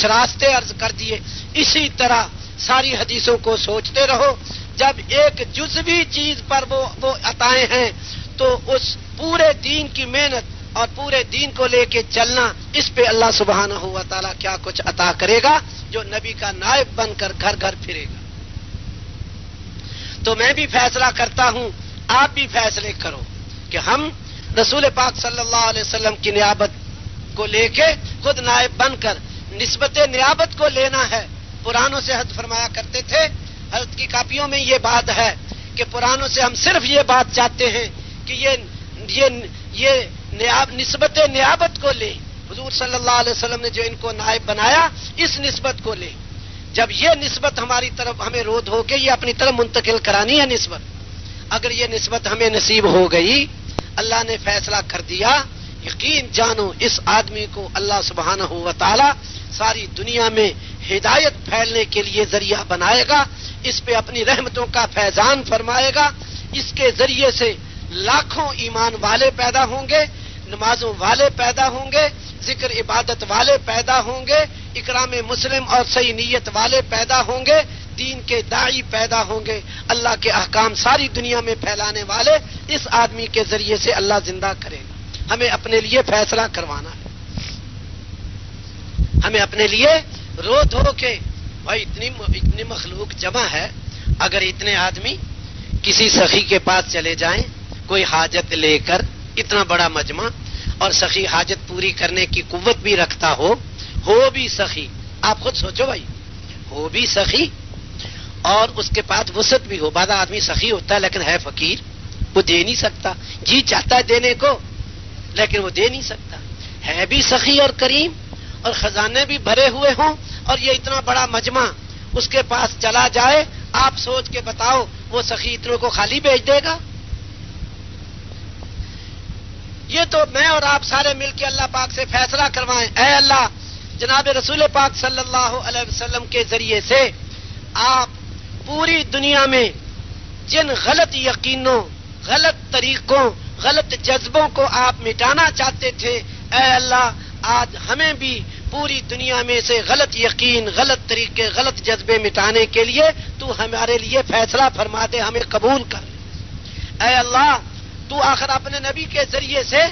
راستے عرض کر دیے. اسی طرح ساری حدیثوں کو سوچتے رہو. جب ایک جزوی چیز پر وہ عطائیں ہیں تو اس پورے دین کی محنت اور پورے دین کو لے کے چلنا، اس پہ اللہ سبحانہ و تعالیٰ کیا کچھ عطا کرے گا جو نبی کا نائب بن کر گھر گھر پھرے گا. تو میں بھی فیصلہ کرتا ہوں، آپ بھی فیصلے کرو کہ ہم رسول پاک صلی اللہ علیہ وسلم کی نیابت کو لے کے خود نائب بن کر نسبت نیابت کو لینا ہے. پرانوں سے حضرت فرمایا کرتے تھے، حضرت کی کاپیوں میں یہ بات ہے کہ پرانوں سے ہم صرف یہ بات چاہتے ہیں کہ یہ نسبت نیابت کو لیں. حضور صلی اللہ علیہ وسلم نے جو ان کو نائب بنایا اس نسبت کو لیں. جب یہ نسبت ہماری طرف ہمیں رود ہو کے یہ اپنی طرف منتقل کرانی ہے نسبت، اگر یہ نسبت ہمیں نصیب ہو گئی، اللہ نے فیصلہ کر دیا، یقین جانو اس آدمی کو اللہ سبحانہ و تعالی ساری دنیا میں ہدایت پھیلنے کے لیے ذریعہ بنائے گا، اس پہ اپنی رحمتوں کا فیضان فرمائے گا. اس کے ذریعے سے لاکھوں ایمان والے پیدا ہوں گے، نمازوں والے پیدا ہوں گے، ذکر عبادت والے پیدا ہوں گے، اکرام مسلم اور صحیح نیت والے پیدا ہوں گے، دین کے داعی پیدا ہوں گے، اللہ کے احکام ساری دنیا میں پھیلانے والے اس آدمی کے ذریعے سے اللہ زندہ کرے گا. ہمیں اپنے لیے فیصلہ کروانا ہے، ہمیں اپنے لیے رو دھو کے بھائی اتنی مخلوق جمع ہے، اگر اتنے آدمی کسی سخی کے پاس چلے جائیں کوئی حاجت لے کر، اتنا بڑا مجمع، اور سخی حاجت پوری کرنے کی قوت بھی رکھتا ہو بھی سخی، آپ خود سوچو بھائی، ہو بھی سخی اور اس کے پاس وسعت بھی ہو. بعض آدمی سخی ہوتا ہے لیکن ہے فقیر، وہ دے نہیں سکتا، جی چاہتا ہے دینے کو لیکن وہ دے نہیں سکتا. ہے بھی سخی اور کریم اور خزانے بھی بھرے ہوئے ہوں، اور یہ اتنا بڑا مجمع اس کے پاس چلا جائے، آپ سوچ کے بتاؤ وہ سخی اتنوں کو خالی بھیج دے گا؟ یہ تو میں اور آپ سارے مل کے اللہ پاک سے فیصلہ کروائیں، اے اللہ جناب رسول پاک صلی اللہ علیہ وسلم کے ذریعے سے آپ پوری دنیا میں جن غلط یقینوں، غلط طریقوں، غلط جذبوں کو آپ مٹانا چاہتے تھے، اے اللہ آج ہمیں بھی پوری دنیا میں سے غلط یقین، غلط طریقے، غلط جذبے مٹانے کے لیے تو ہمارے لیے فیصلہ فرما دے، ہمیں قبول کر. اے اللہ تو آخر اپنے نبی کے ذریعے سے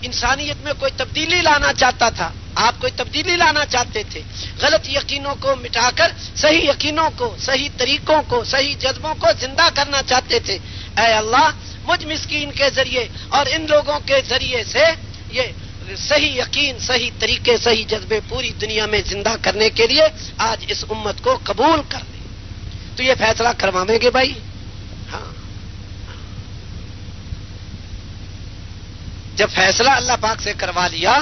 انسانیت میں کوئی تبدیلی لانا چاہتا تھا، آپ کوئی تبدیلی لانا چاہتے تھے، غلط یقینوں کو مٹا کر صحیح یقینوں کو، صحیح طریقوں کو، صحیح جذبوں کو زندہ کرنا چاہتے تھے. اے اللہ مجھ مسکین کے ذریعے اور ان لوگوں کے ذریعے سے یہ صحیح یقین، صحیح طریقے، صحیح جذبے پوری دنیا میں زندہ کرنے کے لیے آج اس امت کو قبول کر لیں. تو یہ فیصلہ کرواویں گے بھائی؟ ہاں. جب فیصلہ اللہ پاک سے کروا لیا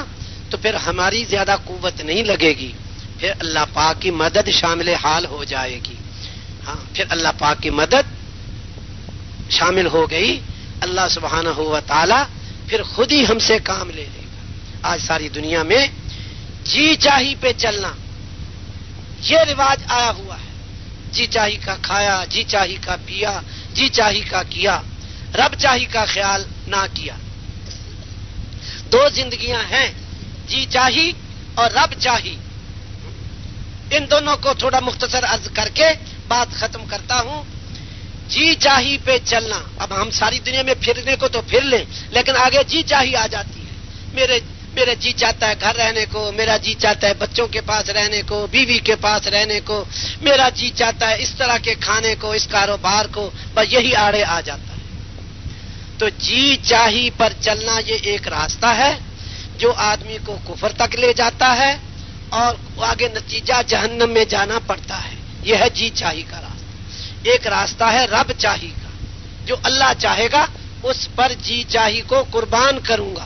تو پھر ہماری زیادہ قوت نہیں لگے گی، پھر اللہ پاک کی مدد شامل حال ہو جائے گی. ہاں پھر اللہ پاک کی مدد شامل ہو گئی، اللہ سبحانہ و تعالی پھر خود ہی ہم سے کام لے لے گا. آج ساری دنیا میں جی چاہی پہ چلنا یہ رواج آیا ہوا ہے، جی چاہی کا کھایا، جی چاہی کا پیا، جی چاہی کا کیا، رب چاہی کا خیال نہ کیا. دو زندگیاں ہیں، جی چاہی اور رب چاہی. ان دونوں کو تھوڑا مختصر عرض کر کے بات ختم کرتا ہوں. جی چاہی پہ چلنا، اب ہم ساری دنیا میں پھرنے کو تو پھر لیں لیکن آگے جی چاہی آ جاتی ہے. میرے جی چاہتا ہے گھر رہنے کو، میرا جی چاہتا ہے بچوں کے پاس رہنے کو، بیوی کے پاس رہنے کو، میرا جی چاہتا ہے اس طرح کے کھانے کو، اس کاروبار کو، بس یہی آڑے آ جاتا ہے. تو جی چاہی پر چلنا یہ ایک راستہ ہے جو آدمی کو کفر تک لے جاتا ہے اور آگے نتیجہ جہنم میں جانا پڑتا ہے. یہ ہے جی چاہی کا راستہ. ایک راستہ ہے رب چاہی کا، جو اللہ چاہے گا اس پر جی چاہی کو قربان کروں گا.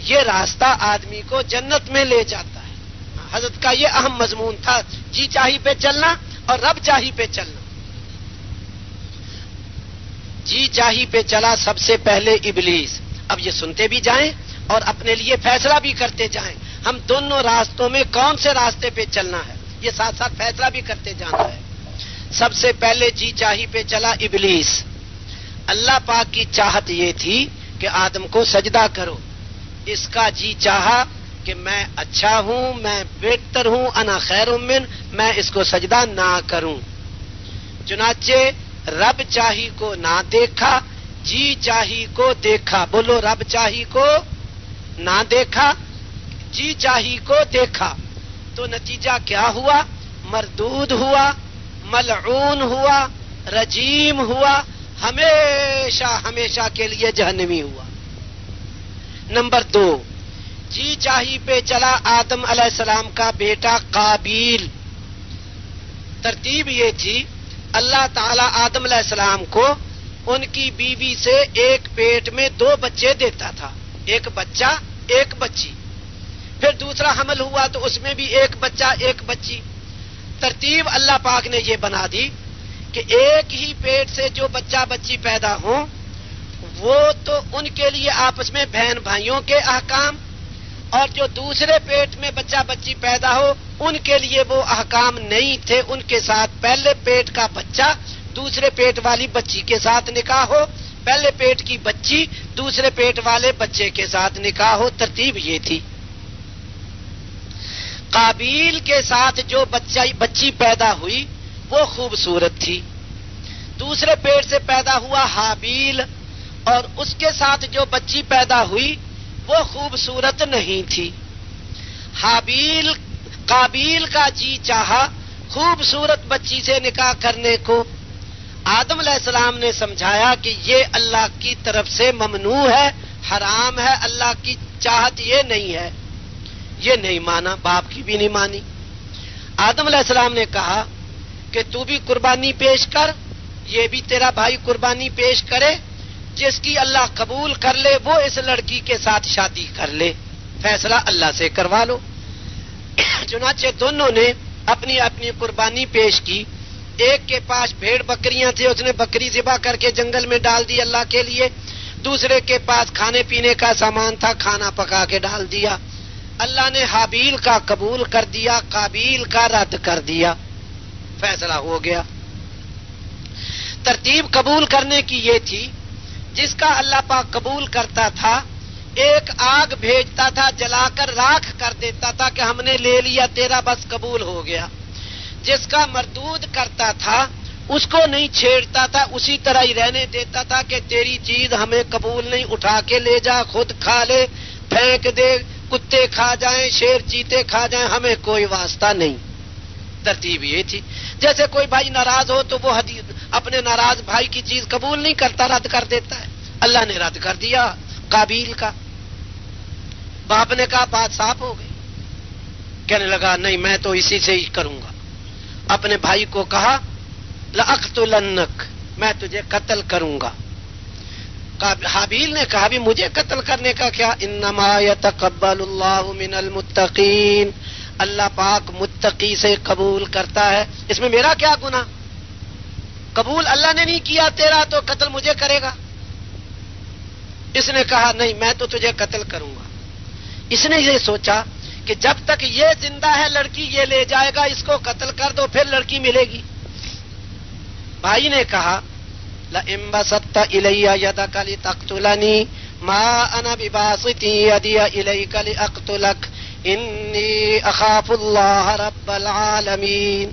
یہ راستہ آدمی کو جنت میں لے جاتا ہے. حضرت کا یہ اہم مضمون تھا، جی چاہی پہ چلنا اور رب چاہی پہ چلنا. جی چاہی پہ چلا سب سے پہلے ابلیس. اب یہ سنتے بھی جائیں اور اپنے لیے فیصلہ بھی کرتے جائیں، ہم دونوں راستوں میں کون سے راستے پہ چلنا ہے، یہ ساتھ ساتھ فیصلہ بھی کرتے جانا ہے. سب سے پہلے جی چاہی پہ چلا ابلیس. اللہ پاک کی چاہت یہ تھی کہ آدم کو سجدہ کرو. اس کا جی چاہا کہ میں اچھا ہوں، میں بہتر ہوں، انا خیر من، میں اس کو سجدہ نہ کروں. چنانچہ رب چاہی کو نہ دیکھا، جی چاہی کو دیکھا. بولو رب چاہی کو نہ دیکھا، جی چاہی کو دیکھا. تو نتیجہ کیا ہوا؟ مردود ہوا، ملعون ہوا، رجیم ہوا، ہمیشہ ہمیشہ کے لیے جہنمی ہوا. نمبر 2، جی چاہی پہ چلا آدم علیہ السلام کا بیٹا قابیل. ترتیب یہ تھی، اللہ تعالی آدم علیہ السلام کو ان کی بیوی سے ایک پیٹ میں 2 بچے دیتا تھا، ایک بچہ ایک بچی. پھر دوسرا حمل ہوا تو اس میں بھی ایک بچہ ایک بچی. ترتیب اللہ پاک نے یہ بنا دی کہ ایک ہی پیٹ سے جو بچہ بچی پیدا ہوں وہ تو ان کے لیے آپس میں بہن بھائیوں کے احکام، اور جو دوسرے پیٹ میں بچہ بچی پیدا ہو ان کے لیے وہ احکام نہیں تھے. ان کے ساتھ پہلے پیٹ کا بچہ دوسرے پیٹ والی بچی کے ساتھ نکاح ہو، پہلے پیٹ کی بچی دوسرے پیٹ والے بچے کے ساتھ نکاح ہو. ترتیب یہ تھی. قابیل کے ساتھ جو بچی پیدا ہوئی وہ خوبصورت تھی. دوسرے پیٹ سے پیدا ہوا حابیل، اور اس کے ساتھ جو بچی پیدا ہوئی وہ خوبصورت نہیں تھی. قابیل کا جی چاہا خوبصورت بچی سے نکاح کرنے کو آدم علیہ السلام نے سمجھایا کہ یہ اللہ کی طرف سے ممنوع ہے، حرام ہے، اللہ کی چاہت یہ نہیں ہے، یہ نہیں مانا، باپ کی بھی نہیں مانی۔ آدم علیہ السلام نے کہا کہ تو بھی قربانی پیش کر، یہ بھی تیرا بھائی قربانی پیش کرے، جس کی اللہ قبول کر لے وہ اس لڑکی کے ساتھ شادی کر لے، فیصلہ اللہ سے کروا لو۔ چنانچہ دونوں نے اپنی اپنی قربانی پیش کی۔ ایک کے پاس بھیڑ بکریاں تھے، اس نے بکری ذبح کر کے جنگل میں ڈال دی اللہ کے لیے۔ دوسرے کے پاس کھانے پینے کا سامان تھا، کھانا پکا کے ڈال دیا۔ اللہ نے حابیل کا قبول کر دیا، قابیل کا رد کر دیا، فیصلہ ہو گیا۔ ترتیب قبول کرنے کی یہ تھی، جس کا اللہ پاک قبول کرتا تھا ایک آگ بھیجتا تھا، جلا کر راکھ کر دیتا تھا کہ ہم نے لے لیا، تیرا بس قبول ہو گیا۔ جس کا مردود کرتا تھا اس کو نہیں چھیڑتا تھا، اسی طرح ہی رہنے دیتا تھا کہ تیری چیز ہمیں قبول نہیں، اٹھا کے لے جا، خود کھا لے، پھینک دے، کتے کھا جائیں، شیر چیتے کھا جائیں، ہمیں کوئی واسطہ نہیں۔ ترتیب یہ تھی۔ جیسے کوئی بھائی ناراض ہو تو وہ اپنے ناراض بھائی کی چیز قبول نہیں کرتا، رد کر دیتا ہے۔ اللہ نے رد کر دیا قابیل کا۔ باپ نے کہا بات صاف ہو گئی، کہنے لگا نہیں میں تو اسی سے ہی کروں گا۔ اپنے بھائی کو کہا لأقتلنک، میں تجھے قتل کروں گا۔ حابیل نے کہا بھی مجھے قتل کرنے کا کیا، انما یتقبل اللہ من المتقین، اللہ پاک متقی سے قبول کرتا ہے، اس میں میرا کیا گناہ، قبول اللہ نے نہیں کیا تیرا تو قتل مجھے کرے گا۔ اس نے کہا نہیں میں تو تجھے قتل کروں گا۔ اس نے یہ سوچا کہ جب تک یہ زندہ ہے لڑکی یہ لے جائے گا، اس کو قتل کر دو پھر لڑکی ملے گی۔ بھائی نے کہا لئن بسطت الی یدک لتقتلنی ما انا بباسط یدی الیک لاقتلک انی اخاف اللہ رب العالمین،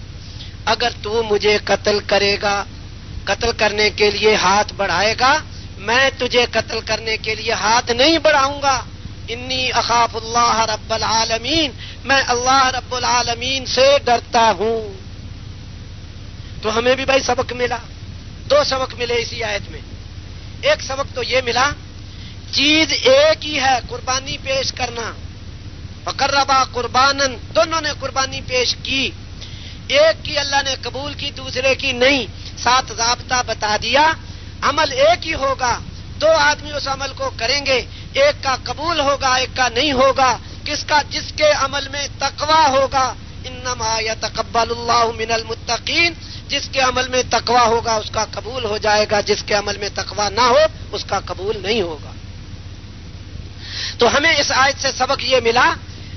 اگر تو مجھے قتل کرے گا، قتل کرنے کے لیے ہاتھ بڑھائے گا، میں تجھے قتل کرنے کے لیے ہاتھ نہیں بڑھاؤں گا۔ انی اخاف اللہ رب العالمین، میں اللہ رب العالمین سے ڈرتا ہوں۔ تو ہمیں بھی بھائی سبق ملا، دو سبق ملے اسی آیت میں۔ ایک سبق تو یہ ملا چیز ایک ہی ہے، قربانی پیش کرنا، فقربا قربانن، دونوں نے قربانی پیش کی، ایک کی اللہ نے قبول کی دوسرے کی نہیں، ساتھ ضابطہ بتا دیا عمل ایک ہی ہوگا، دو آدمی اس عمل کو کریں گے، ایک کا قبول ہوگا ایک کا نہیں ہوگا، کس کا، جس کے عمل میں تقوی ہوگا، انما یتقبل اللہ من المتقین، جس کے عمل میں تقوی ہوگا اس کا قبول ہو جائے گا، جس کے عمل میں تقوی نہ ہو اس کا قبول نہیں ہوگا۔ تو ہمیں اس آیت سے سبق یہ ملا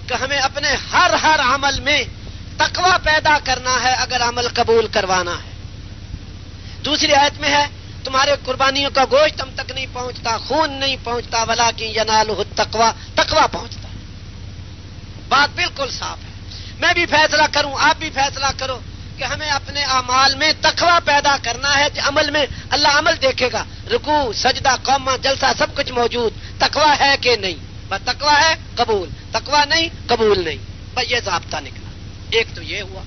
کہ ہمیں اپنے ہر عمل میں تقوی پیدا کرنا ہے اگر عمل قبول کروانا ہے۔ دوسری آیت میں ہے تمہارے قربانیوں کا گوشت ہم تک نہیں پہنچتا، خون نہیں پہنچتا، ولیکن ینالہ التقوی، تقوی پہنچتا ہے۔ بات بالکل صاف ہے۔ میں بھی فیصلہ کروں، آپ بھی فیصلہ کرو کہ ہمیں اپنے اعمال میں تقوی پیدا کرنا ہے، عمل میں اللہ عمل دیکھے گا، رکوع سجدہ قومہ جلسہ سب کچھ موجود، تقوی ہے کہ نہیں، بس تقوی ہے قبول، تقوی نہیں قبول نہیں، بس یہ ضابطہ نکلا۔ ایک تو یہ ہوا،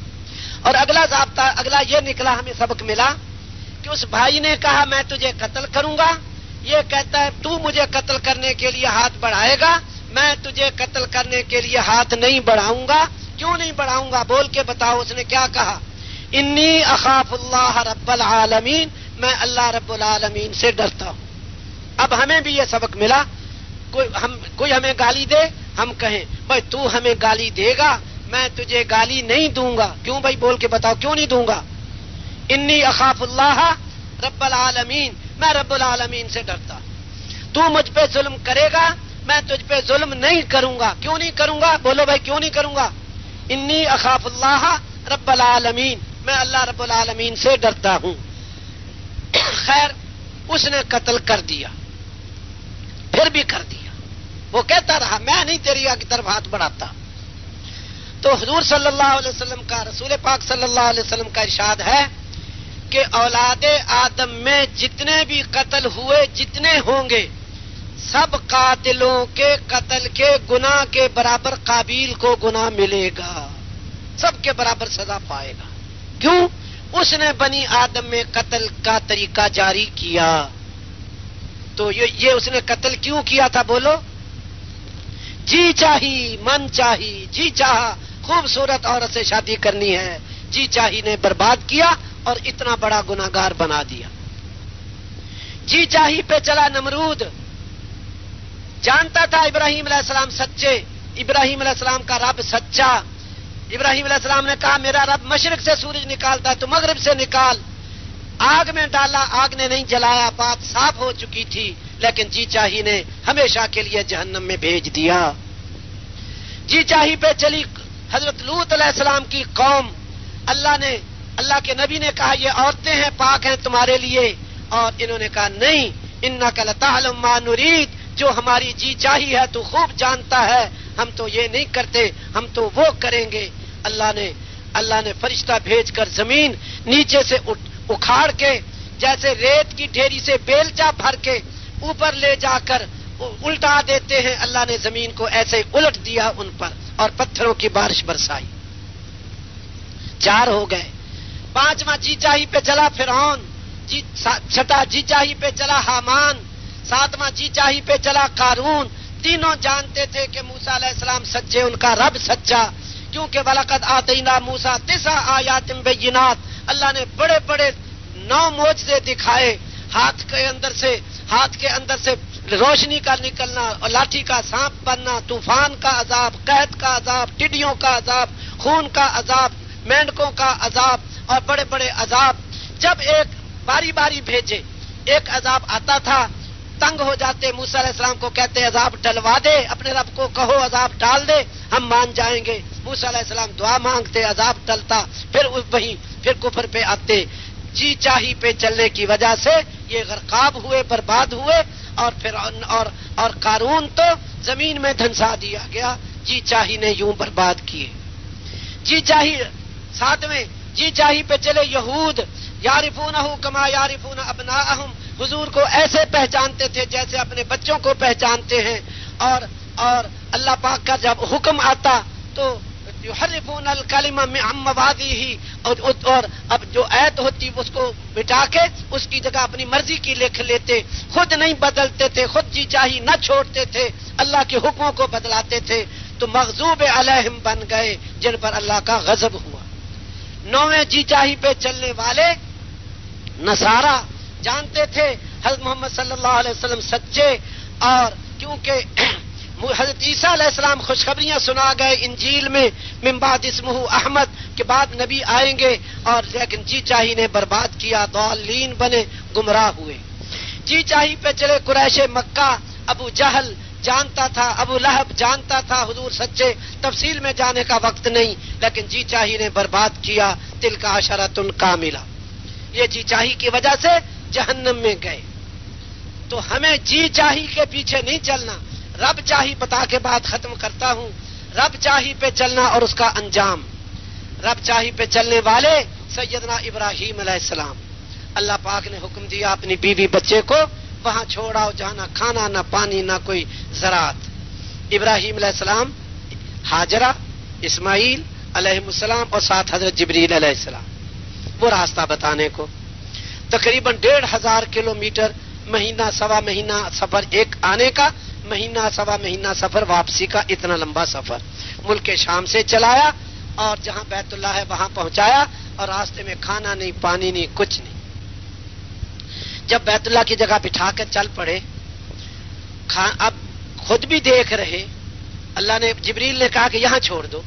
اور اگلا ضابطہ، اگلا یہ نکلا ہمیں سبق ملا کہ اس بھائی نے کہا میں تجھے قتل کروں گا، یہ کہتا ہے تو مجھے قتل کرنے کے لیے ہاتھ بڑھائے گا، میں تجھے قتل کرنے کے لیے ہاتھ نہیں بڑھاؤں گا۔ کیوں نہیں بڑھاؤں گا بول کے بتاؤ۔ اس نے کیا کہا، انی اخاف اللہ رب العالمین، میں اللہ رب العالمین سے ڈرتا ہوں۔ اب ہمیں بھی یہ سبق ملا، کوئی ہمیں گالی دے ہم کہیں بھائی تو ہمیں گالی دے گا، میں تجھے گالی نہیں دوں گا۔ کیوں بھائی بول کے بتاؤ کیوں نہیں دوں گا؟ انی اخاف اللہ رب العالمین، میں رب العالمین سے ڈرتا۔ تو مجھ پہ ظلم کرے گا، میں تجھ پہ ظلم نہیں کروں گا۔ کیوں نہیں کروں گا بولو بھائی، کیوں نہیں کروں گا؟ انی اخاف اللہ رب العالمین، میں اللہ رب العالمین سے ڈرتا ہوں۔ خیر اس نے قتل کر دیا، پھر بھی کر دیا، وہ کہتا رہا میں نہیں تیری طرف ہاتھ بڑھاتا۔ تو حضور صلی اللہ علیہ وسلم کا، رسول پاک صلی اللہ علیہ وسلم کا ارشاد ہے کہ اولاد آدم میں جتنے بھی قتل ہوئے جتنے ہوں گے، سب قاتلوں کے قتل کے گناہ کے برابر قابیل کو گناہ ملے گا، سب کے برابر سزا پائے گا۔ کیوں؟ اس نے بنی آدم میں قتل کا طریقہ جاری کیا. تو یہ اس نے قتل کیوں کیا تھا بولو؟ جی چاہی، من چاہی، جی چاہا خوبصورت عورت سے شادی کرنی ہے، جی چاہی نے برباد کیا اور اتنا بڑا گناہگار بنا دیا. جی چاہی پہ چلا نمرود. جانتا تھا ابراہیم علیہ السلام سچے، ابراہیم علیہ السلام کا رب سچا. ابراہیم علیہ السلام نے کہا میرا رب مشرق سے سورج نکالتا ہے تو مغرب سے نکال. آگ میں ڈالا، آگ نے نہیں جلایا، بات صاف ہو چکی تھی، لیکن جی چاہی نے ہمیشہ کے لیے جہنم میں بھیج دیا. جی چاہی پہ چلی حضرت لوط علیہ السلام کی قوم. اللہ کے نبی نے کہا یہ عورتیں ہیں، پاک ہیں تمہارے لیے، اور انہوں نے کہا نہیں، انک لتعلم ما نرید، جو ہماری جی چاہی ہے تو خوب جانتا ہے، ہم تو یہ نہیں کرتے، ہم تو وہ کریں گے. اللہ نے فرشتہ بھیج کر زمین نیچے سے اکھاڑ کے جیسے ریت کی ڈھیری سے بیلچا بھر کے اوپر لے جا کر الٹا دیتے ہیں. اللہ نے زمین کو ایسے الٹ دیا ان پر اور پتھروں کی بارش برسائی. 4 ہو گئے. 5واں جی چاہی پہ چلا فرعون. 6واں جی چاہی پہ چلا حامان. 7واں جی چاہی پہ چلا قارون. تینوں جانتے تھے کہ موسیٰ علیہ السلام سچے، ان کا رب سچا، کیونکہ وَلَقَدْ آتَيْنَا مُوسَىٰ 9 آیات بینات. اللہ نے بڑے بڑے 9 معجزے دکھائے. ہاتھ کے اندر سے روشنی کا نکلنا، اور لاٹھی کا سانپ بننا، طوفان کا عذاب، قحط کا عذاب، ٹڈیوں کا عذاب، خون کا عذاب، مینڈکوں کا عذاب اور بڑے بڑے عذاب. جب ایک باری باری بھیجے، ایک عذاب آتا تھا، تنگ ہو جاتے، موسیٰ علیہ السلام کو کہتے عذاب ٹلوا دے، اپنے رب کو کہو عذاب ڈال دے، ہم مان جائیں گے. موسیٰ علیہ السلام دعا مانگتے، عذاب ٹلتا، پھر کفر پہ آتے. جی چاہی پہ چلنے کی وجہ سے یہ غرقاب ہوئے، برباد ہوئے، اور قارون تو زمین میں دھنسا دیا گیا. جی چاہی نے یوں برباد کیے. جی چاہی 7ویں جی چاہی پہ چلے یہود. یعرفونہ کما یعرفون ابناءہم، حضور کو ایسے پہچانتے تھے جیسے اپنے بچوں کو پہچانتے ہیں. اور اللہ پاک کا جب حکم آتا تو یحرفون الکلمہ عن مواضعہ، اور اب جو آیت ہوتی اس کو مٹا کے اس کی جگہ اپنی مرضی کی لکھ لیتے، خود نہیں بدلتے تھے، خود جی چاہی نہ چھوڑتے تھے، اللہ کے حکموں کو بدلاتے تھے، تو مغضوب علیہم بن گئے جن پر اللہ کا غضب ہوا. 9ویں جی چاہی پہ چلنے والے نصارہ جانتے تھے حضرت محمد صلی اللہ علیہ وسلم سچے، اور کیونکہ حضرت عیسیٰ علیہ السلام خوشخبریاں سنا گئے انجیل میں، من بعد اسمہ احمد، کے بعد نبی آئیں گے، اور لیکن جی چاہی نے برباد کیا، ضالین بنے، گمراہ ہوئے. جی چاہی پہ چلے قریش مکہ. ابو جہل جانتا تھا، ابو لہب جانتا تھا حضور سچے، تفصیل میں جانے کا وقت نہیں، لیکن جی چاہی نے برباد کیا. تلک عشرۃ کاملہ، یہ جی چاہی کی وجہ سے جہنم میں گئے. تو ہمیں جی چاہی کے پیچھے نہیں چلنا. رب چاہی بتا کے بات ختم کرتا ہوں. رب چاہی پہ چلنا اور اس کا انجام. رب چاہی پہ چلنے والے سیدنا ابراہیم علیہ السلام. اللہ پاک نے حکم دیا اپنی بیوی بچے کو وہاں چھوڑاؤ، جہاں نہ کھانا نہ پانی نہ کوئی زراعت. ابراہیم علیہ السلام، ہاجرہ، اسماعیل علیہ السلام اور ساتھ حضرت جبریل علیہ السلام، وہ راستہ بتانے کو. تقریباً 1500 کلومیٹر، مہینہ سوا مہینہ سفر ایک آنے کا، مہینہ سوا مہینہ سفر واپسی کا، اتنا لمبا سفر ملک شام سے چلایا، اور جہاں بیت اللہ ہے وہاں پہنچایا، اور راستے میں کھانا نہیں، پانی نہیں، کچھ نہیں. جب بیت اللہ کی جگہ بٹھا کر چل پڑے، اب خود بھی دیکھ رہے، اللہ نے جبریل نے کہا کہ یہاں چھوڑ دو،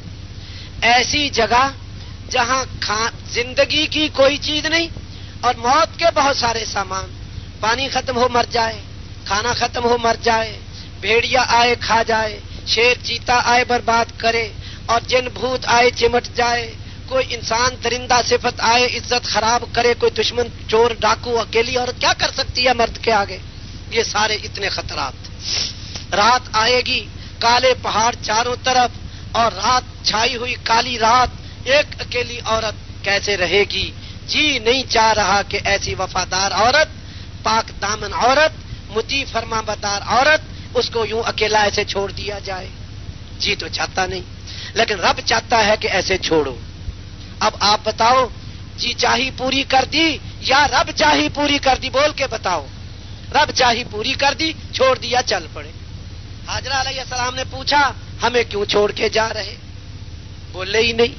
ایسی جگہ جہاں زندگی کی کوئی چیز نہیں اور موت کے بہت سارے سامان، پانی ختم ہو مر جائے، کھانا ختم ہو مر جائے، بھیڑیا آئے کھا جائے، شیر چیتا آئے برباد کرے، اور جن بھوت آئے چمٹ جائے، کوئی انسان درندہ صفت آئے عزت خراب کرے، کوئی دشمن چور ڈاکو، اکیلی عورت کیا کر سکتی ہے مرد کے آگے؟ یہ سارے اتنے خطرات. رات آئے گی، کالے پہاڑ چاروں طرف، اور رات چھائی ہوئی کالی رات، ایک اکیلی عورت کیسے رہے گی؟ جی نہیں چاہ رہا کہ ایسی وفادار عورت، پاک دامن عورت، مطیع فرما بردار عورت، اس کو یوں اکیلا ایسے چھوڑ دیا جائے. جی تو چاہتا نہیں، لیکن رب چاہتا ہے کہ ایسے چھوڑو. اب آپ بتاؤ، جی چاہی پوری کر دی یا رب چاہی پوری کر دی؟ بول کے بتاؤ. رب چاہی پوری کر دی، چھوڑ دیا، چل پڑے. حاجرہ علیہ السلام نے پوچھا ہمیں کیوں چھوڑ کے جا رہے؟ بولے ہی نہیں.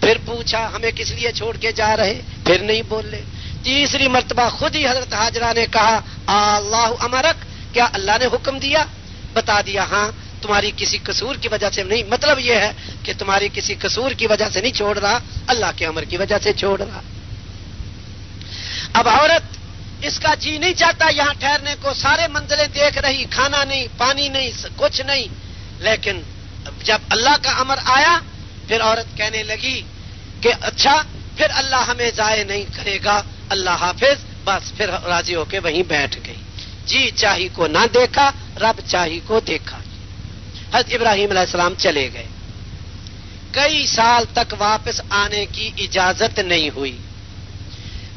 پھر پوچھا ہمیں کس لیے چھوڑ کے جا رہے؟ پھر نہیں بولے. تیسری مرتبہ خود ہی حضرت حاجرہ نے کہا اللہ امرک، کیا اللہ نے حکم دیا؟ بتا دیا ہاں، تمہاری کسی قصور کی وجہ سے نہیں، مطلب یہ ہے کہ تمہاری کسی قصور کی وجہ سے نہیں چھوڑ رہا، اللہ کے امر کی وجہ سے چھوڑ رہا. اب عورت اس کا جی نہیں چاہتا یہاں ٹھہرنے کو، سارے منزلیں دیکھ رہی، کھانا نہیں، پانی نہیں، کچھ نہیں. لیکن جب اللہ کا امر آیا پھر عورت کہنے لگی کہ اچھا پھر اللہ ہمیں ضائع نہیں کرے گا، اللہ حافظ. بس پھر راضی ہو کے وہیں بیٹھ گئی. جی چاہی کو نہ دیکھا، رب چاہی کو دیکھا. حضرت ابراہیم علیہ السلام چلے گئے. کئی سال تک واپس آنے کی اجازت نہیں ہوئی.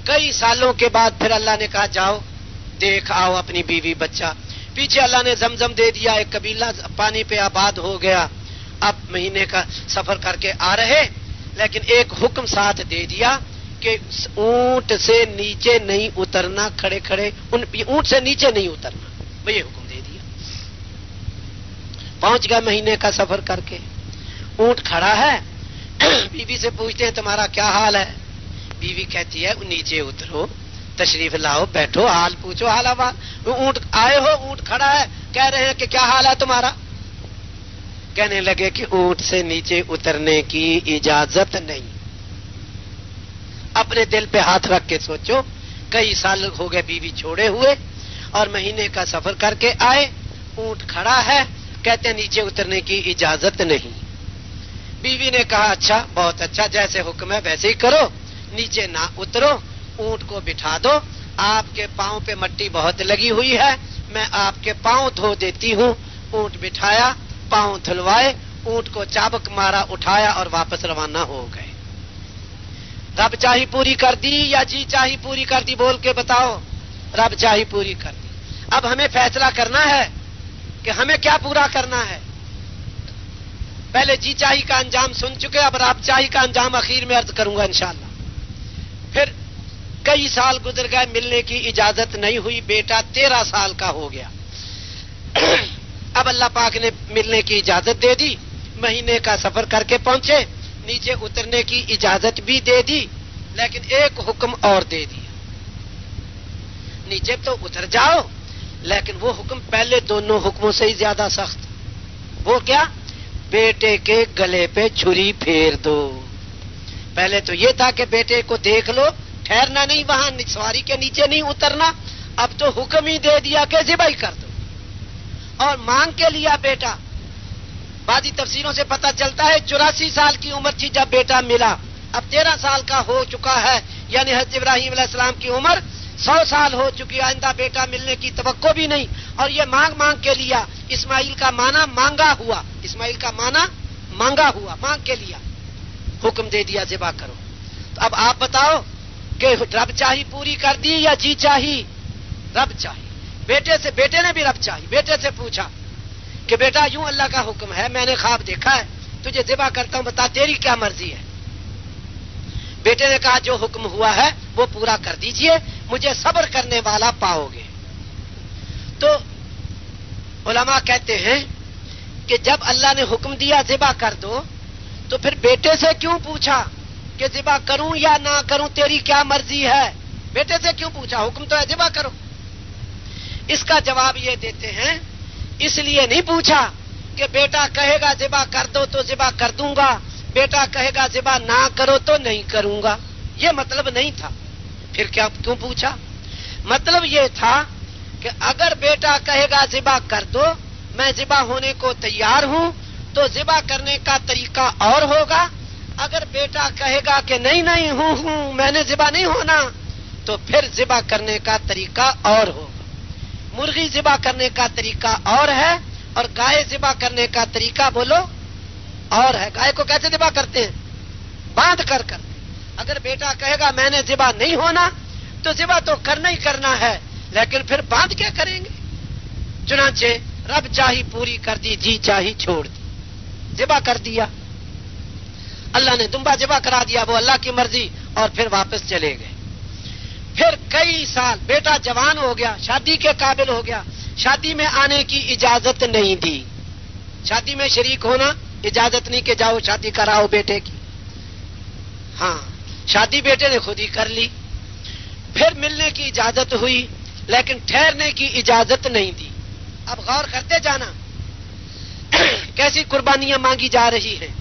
کئی سالوں کے بعد پھر اللہ نے کہا جاؤ دیکھ آؤ اپنی بیوی بچہ. پیچھے اللہ نے زمزم دے دیا، ایک قبیلہ پانی پہ آباد ہو گیا. اب مہینے کا سفر کر کے آ رہے، لیکن ایک حکم ساتھ دے دیا کہ اونٹ سے نیچے نہیں اترنا، کھڑے کھڑے اونٹ سے نیچے نہیں اترنا. یہ حکم دے دیا. پہنچ گئے مہینے کا سفر کر کے. اونٹ کھڑا ہے، بیوی سے پوچھتے ہیں تمہارا کیا حال ہے؟ بیوی کہتی ہے نیچے اترو، تشریف لاؤ، بیٹھو، حال پوچھو، حال احوال. اونٹ آئے ہو، اونٹ کھڑا ہے، کہہ رہے ہیں کہ کیا حال ہے تمہارا؟ کہنے لگے کہ اونٹ سے نیچے اترنے کی اجازت نہیں. اپنے دل پہ ہاتھ رکھ کے سوچو، کئی سال ہو گئے بیوی چھوڑے ہوئے اور مہینے کا سفر کر کے آئے، اونٹ کھڑا ہے، کہتے ہیں نیچے اترنے کی اجازت نہیں. بیوی نے کہا اچھا، بہت اچھا، جیسے حکم ہے ویسے ہی کرو، نیچے نہ اترو، اونٹ کو بٹھا دو. آپ کے پاؤں پہ مٹی بہت لگی ہوئی ہے، میں آپ کے پاؤں دھو دیتی ہوں. اونٹ بٹھایا، پاؤں دھلوائے، اونٹ کو چابک مارا، اٹھایا اور واپس روانہ ہو گئے. رب چاہی پوری کر دی یا جی چاہی پوری کر دی؟ بول کے بتاؤ. رب چاہی پوری کر دی. اب ہمیں فیصلہ کرنا ہے کہ ہمیں کیا پورا کرنا ہے. پہلے جی چاہی کا انجام سن چکے، اب رب چاہی کا انجام اخیر میں عرض کروں گا انشاءاللہ. پھر کئی سال گزر گئے، ملنے کی اجازت نہیں ہوئی. بیٹا 13 سال کا ہو گیا. اب اللہ پاک نے ملنے کی اجازت دے دی. مہینے کا سفر کر کے پہنچے، نیچے اترنے کی اجازت بھی دے دی، لیکن ایک حکم اور دے دیا، نیچے تو اتر جاؤ، لیکن وہ حکم پہلے دونوں حکموں سے ہی زیادہ سخت. وہ کیا؟ بیٹے کے گلے پہ چھری پھیر دو. پہلے تو یہ تھا کہ بیٹے کو دیکھ لو، ٹھہرنا نہیں، وہاں سواری کے نیچے نہیں اترنا. اب تو حکم ہی دے دیا کہ ذبح کر دو. اور مانگ کے لیا بیٹا. بعضی تفسیروں سے پتہ چلتا ہے 84 سال کی عمر تھی جب بیٹا ملا، اب 13 سال کا ہو چکا ہے، یعنی حضرت ابراہیم علیہ السلام کی عمر 100 سال ہو چکی. آئندہ بیٹا ملنے کی توقع بھی نہیں، اور یہ مانگ مانگ کے لیا. اسماعیل کا معنی مانگا ہوا، اسماعیل کا معنی مانگا ہوا، مانگ کے لیا. حکم دے دیا ذبح کرو. تو اب آپ بتاؤ کہ رب چاہی پوری کر دی یا جی چاہی؟ رب چاہی. بیٹے نے بھی رب چاہی. بیٹے سے پوچھا کہ بیٹا یوں اللہ کا حکم ہے، میں نے خواب دیکھا ہے، تجھے ذبح کرتا ہوں، بتا تیری کیا مرضی ہے؟ بیٹے نے کہا جو حکم ہوا ہے وہ پورا کر دیجئے، مجھے صبر کرنے والا پاؤ گے. تو علماء کہتے ہیں کہ جب اللہ نے حکم دیا ذبح کر دو، تو پھر بیٹے سے کیوں پوچھا کہ ذبح کروں یا نہ کروں، تیری کیا مرضی ہے؟ بیٹے سے کیوں پوچھا؟ حکم تو ہے ذبح کرو. اس کا جواب یہ دیتے ہیں اس لیے نہیں پوچھا کہ بیٹا کہے گا ذبح کر دو تو ذبح کر دوں گا، بیٹا کہے گا ذبح نہ کرو تو نہیں کروں گا، یہ مطلب نہیں تھا. پھر کیوں پوچھا؟ مطلب یہ تھا کہ اگر بیٹا کہے گا ذبح کر دو، میں ذبح ہونے کو تیار ہوں، تو ذبح کرنے کا طریقہ اور ہوگا. اگر بیٹا کہے گا کہ نہیں ہوں میں نے ذبح نہیں ہونا، تو پھر ذبح کرنے کا طریقہ اور ہوگا. مرغی ذبح کرنے کا طریقہ اور ہے، اور گائے ذبح کرنے کا طریقہ بولو اور ہے. گائے کو کیسے ذبح کرتے ہیں؟ باندھ کر. اگر بیٹا کہے گا میں نے ذبح نہیں ہونا، تو ذبح تو کرنا ہی کرنا ہے، لیکن پھر باندھ کیا کریں گے؟ چنانچہ رب چاہی پوری کر دی، جی چاہی چھوڑ دی. ذبح کر دیا. اللہ نے دمبا ذبح کرا دیا، وہ اللہ کی مرضی. اور پھر واپس چلے گئے. پھر کئی سال بیٹا جوان ہو گیا, شادی کے قابل ہو گیا, شادی میں آنے کی اجازت نہیں دی. شادی میں شریک ہونا اجازت نہیں کہ جاؤ شادی کراؤ بیٹے کی. ہاں, شادی بیٹے نے خود ہی کر لی. پھر ملنے کی اجازت ہوئی لیکن ٹھہرنے کی اجازت نہیں دی. اب غور کرتے جانا کیسی قربانیاں مانگی جا رہی ہیں.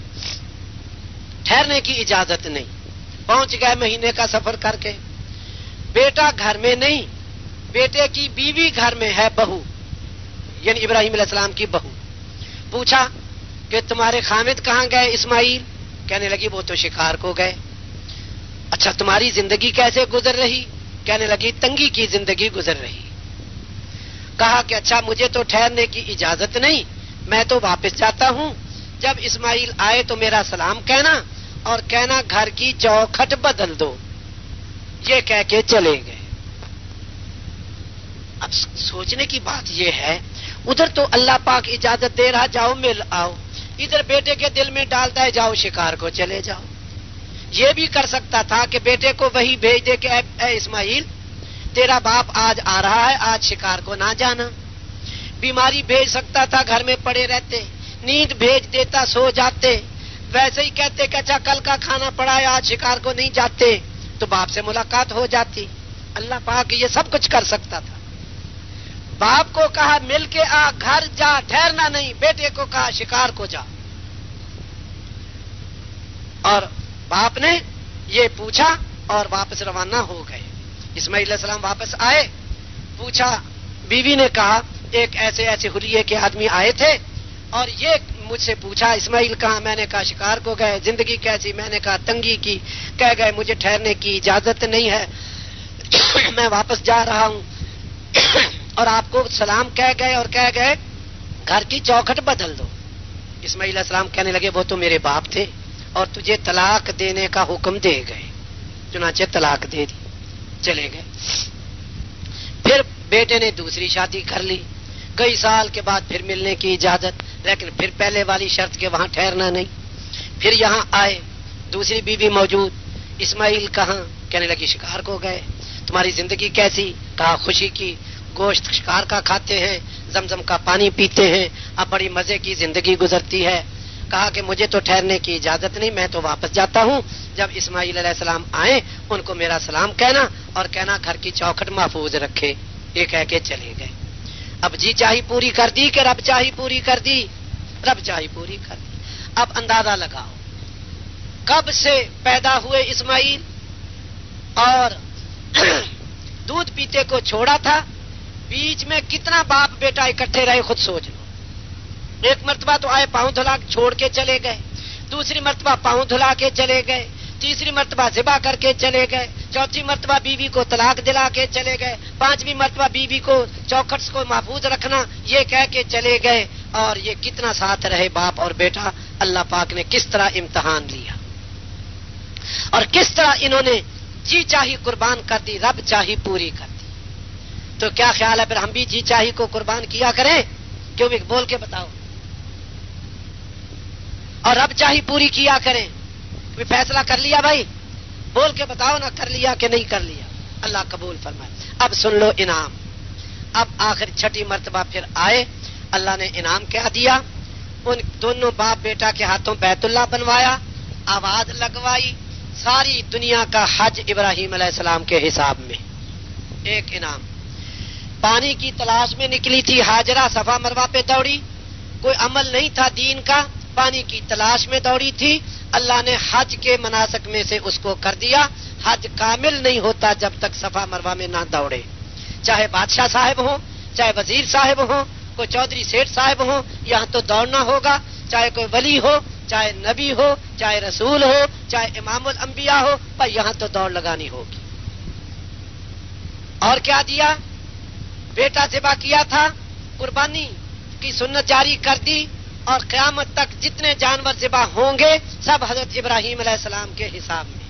ٹھہرنے کی اجازت نہیں. پہنچ گئے مہینے کا سفر کر کے, بیٹا گھر میں نہیں, بیٹے کی بیوی گھر میں ہے, بہو یعنی ابراہیم علیہ السلام کی بہو. پوچھا کہ تمہارے خامد کہاں گئے اسماعیل؟ کہنے لگی وہ تو شکار کو گئے. اچھا تمہاری زندگی کیسے گزر رہی؟ کہنے لگی تنگی کی زندگی گزر رہی. کہا کہ اچھا مجھے تو ٹھہرنے کی اجازت نہیں, میں تو واپس جاتا ہوں. جب اسماعیل آئے تو میرا سلام کہنا اور کہنا گھر کی چوکھٹ بدل دو. یہ کہہ کے چلے گئے. اب سوچنے کی بات یہ ہے, ادھر تو اللہ پاک اجازت دے رہا جاؤ مل آؤ, ادھر بیٹے کے دل میں ڈالتا ہے جاؤ شکار کو چلے جاؤ. یہ بھی کر سکتا تھا کہ بیٹے کو وہی بھیج دے کہ اے اسماعیل تیرا باپ آج آ رہا ہے, آج شکار کو نہ جانا. بیماری بھیج سکتا تھا, گھر میں پڑے رہتے. نیند بھیج دیتا, سو جاتے. ویسے ہی کہتے کہ اچھا کل کا کھانا پڑا ہے آج شکار کو نہیں جاتے, تو باپ سے ملاقات ہو جاتی. اللہ پاک یہ سب کچھ کر سکتا تھا. باپ کو کہا مل کے آ, گھر جا, ٹھہرنا نہیں. بیٹے کو کہا شکار کو جا. اور باپ نے یہ پوچھا اور واپس روانہ ہو گئے. اسماعیل علیہ السلام واپس آئے. پوچھا, بیوی نے کہا ایک ایسے ایسے حلیے کے آدمی آئے تھے اور یہ مجھ سے پوچھا اسماعیل کہاں؟ میں نے کہا شکار کو گئے. زندگی کیسی؟ میں نے کہا تنگی کی. کہہ گئے مجھے ٹھہرنے کی اجازت نہیں ہے, میں واپس جا رہا ہوں. اور آپ کو سلام کہہ گئے اور کہہ گئے گھر کی چوکھٹ بدل دو. اسماعیل علیہ السلام کہنے لگے وہ تو میرے باپ تھے اور تجھے طلاق دینے کا حکم دے گئے. چنانچہ طلاق دے دی, چلے گئے. پھر بیٹے نے دوسری شادی کر لی. کئی سال کے بعد پھر ملنے کی اجازت, لیکن پھر پہلے والی شرط کے وہاں ٹھہرنا نہیں. پھر یہاں آئے, دوسری بیوی موجود. اسماعیل کہاں؟ کہنے لگی شکار کو گئے. تمہاری زندگی کیسی؟ کہا خوشی کی, گوشت شکار کا کھاتے ہیں, زمزم کا پانی پیتے ہیں, اب بڑی مزے کی زندگی گزرتی ہے. کہا کہ مجھے تو ٹھہرنے کی اجازت نہیں, میں تو واپس جاتا ہوں. جب اسماعیل علیہ السلام آئے ان کو میرا سلام کہنا اور کہنا گھر کی چوکھٹ محفوظ رکھے. یہ کہہ کے چلے گئے. اب جی چاہی پوری کر دی کہ رب چاہی پوری کر دی؟ رب چاہی پوری کر دی. اب اندازہ لگاؤ کب سے پیدا ہوئے اسماعیل اور دودھ پیتے کو چھوڑا تھا, بیچ میں کتنا باپ بیٹا اکٹھے رہے خود سوچ لو. ایک مرتبہ تو آئے پاؤں دھلا چھوڑ کے چلے گئے, دوسری مرتبہ پاؤں دھلا کے چلے گئے, تیسری مرتبہ ذبح کر کے چلے گئے, چوتھی مرتبہ بیوی کو طلاق دلا کے چلے گئے, پانچویں مرتبہ بیوی کو چوکھٹ کو محفوظ رکھنا یہ کہہ کے چلے گئے. اور یہ کتنا ساتھ رہے باپ اور بیٹا. اللہ پاک نے کس طرح امتحان لیا اور کس طرح انہوں نے جی چاہی قربان کر دی, رب چاہی پوری کر دی. تو کیا خیال ہے پھر ہم بھی جی چاہی کو قربان کیا کریں؟ کیوں بھی بول کے بتاؤ. اور رب چاہی پوری کیا کریں. فیصلہ کر لیا بھائی؟ بول کے بتاؤ نا, کر لیا کہ نہیں کر لیا. اللہ قبول فرمائے. اب سن لو انعام. اب آخر چھٹی مرتبہ پھر آئے, اللہ نے انعام کیا دیا. ان دونوں باپ بیٹا کے ہاتھوں بیت اللہ بنوایا, آواز لگوائی, ساری دنیا کا حج ابراہیم علیہ السلام کے حساب میں. ایک انعام. پانی کی تلاش میں نکلی تھی ہاجرہ, صفا مروہ پہ دوڑی, کوئی عمل نہیں تھا دین کا, پانی کی تلاش میں دوڑی تھی. اللہ نے حج کے مناسک میں سے اس کو کر دیا. حج کامل نہیں ہوتا جب تک صفا مروہ میں نہ دوڑے, چاہے بادشاہ صاحب ہوں, چاہے وزیر صاحب ہوں, کوئی چودھری سیٹھ صاحب ہوں, یہاں تو دوڑنا ہوگا. چاہے کوئی ولی ہو, چاہے نبی ہو, چاہے رسول ہو, چاہے امام الانبیاء ہو, بھائی یہاں تو دوڑ لگانی ہوگی. اور کیا دیا؟ بیٹا ذبح کیا تھا, قربانی کی سنت جاری کر دی, اور قیامت تک جتنے جانور ذبح ہوں گے سب حضرت ابراہیم علیہ السلام کے حساب میں.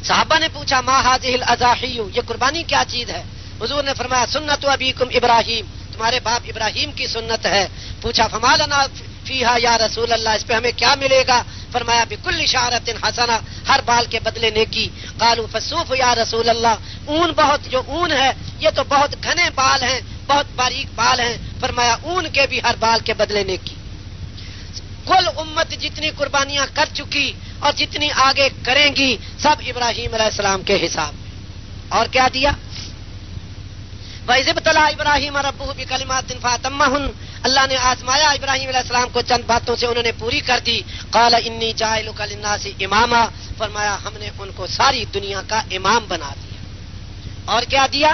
صحابہ نے پوچھا ما ھذہ الاضاحی, یہ قربانی کیا چیز ہے؟ حضور نے فرمایا سنت ابیکم ابراہیم, تمہارے باپ ابراہیم کی سنت ہے. پوچھا فما لنا فیہا یا رسول اللہ, اس پہ ہمیں کیا ملے گا؟ فرمایا بکل شعرۃ حسنہ، ہر بال کے بدلے نیکی۔ قالوا فالصوف یا رسول اللہ، اون بہت، جو اون ہے یہ تو بہت گھنے بال ہیں، بہت باریک بال ہیں۔ فرمایا اون کے بھی ہر بال کے بدلے نیکی۔ کل امت جتنی قربانیاں کر چکی اور جتنی آگے کریں گی سب ابراہیم علیہ السلام کے حساب میں۔ اور کیا دیا؟ وَإِذِ ابْتَلَىٰ إِبْرَاهِيمَ رَبُّهُ بِكَلِمَاتٍ فَأَتَمَّهُنَّ، اللہ نے آزمایا ابراہیم علیہ السلام کو چند باتوں سے، انہوں نے پوری کر دی۔ قَالَ إِنِّي جَاعِلُكَ لِلنَّاسِ إِمَامًا، فرمایا ہم نے ان کو ساری دنیا کا امام بنا دیا۔ اور کیا دیا؟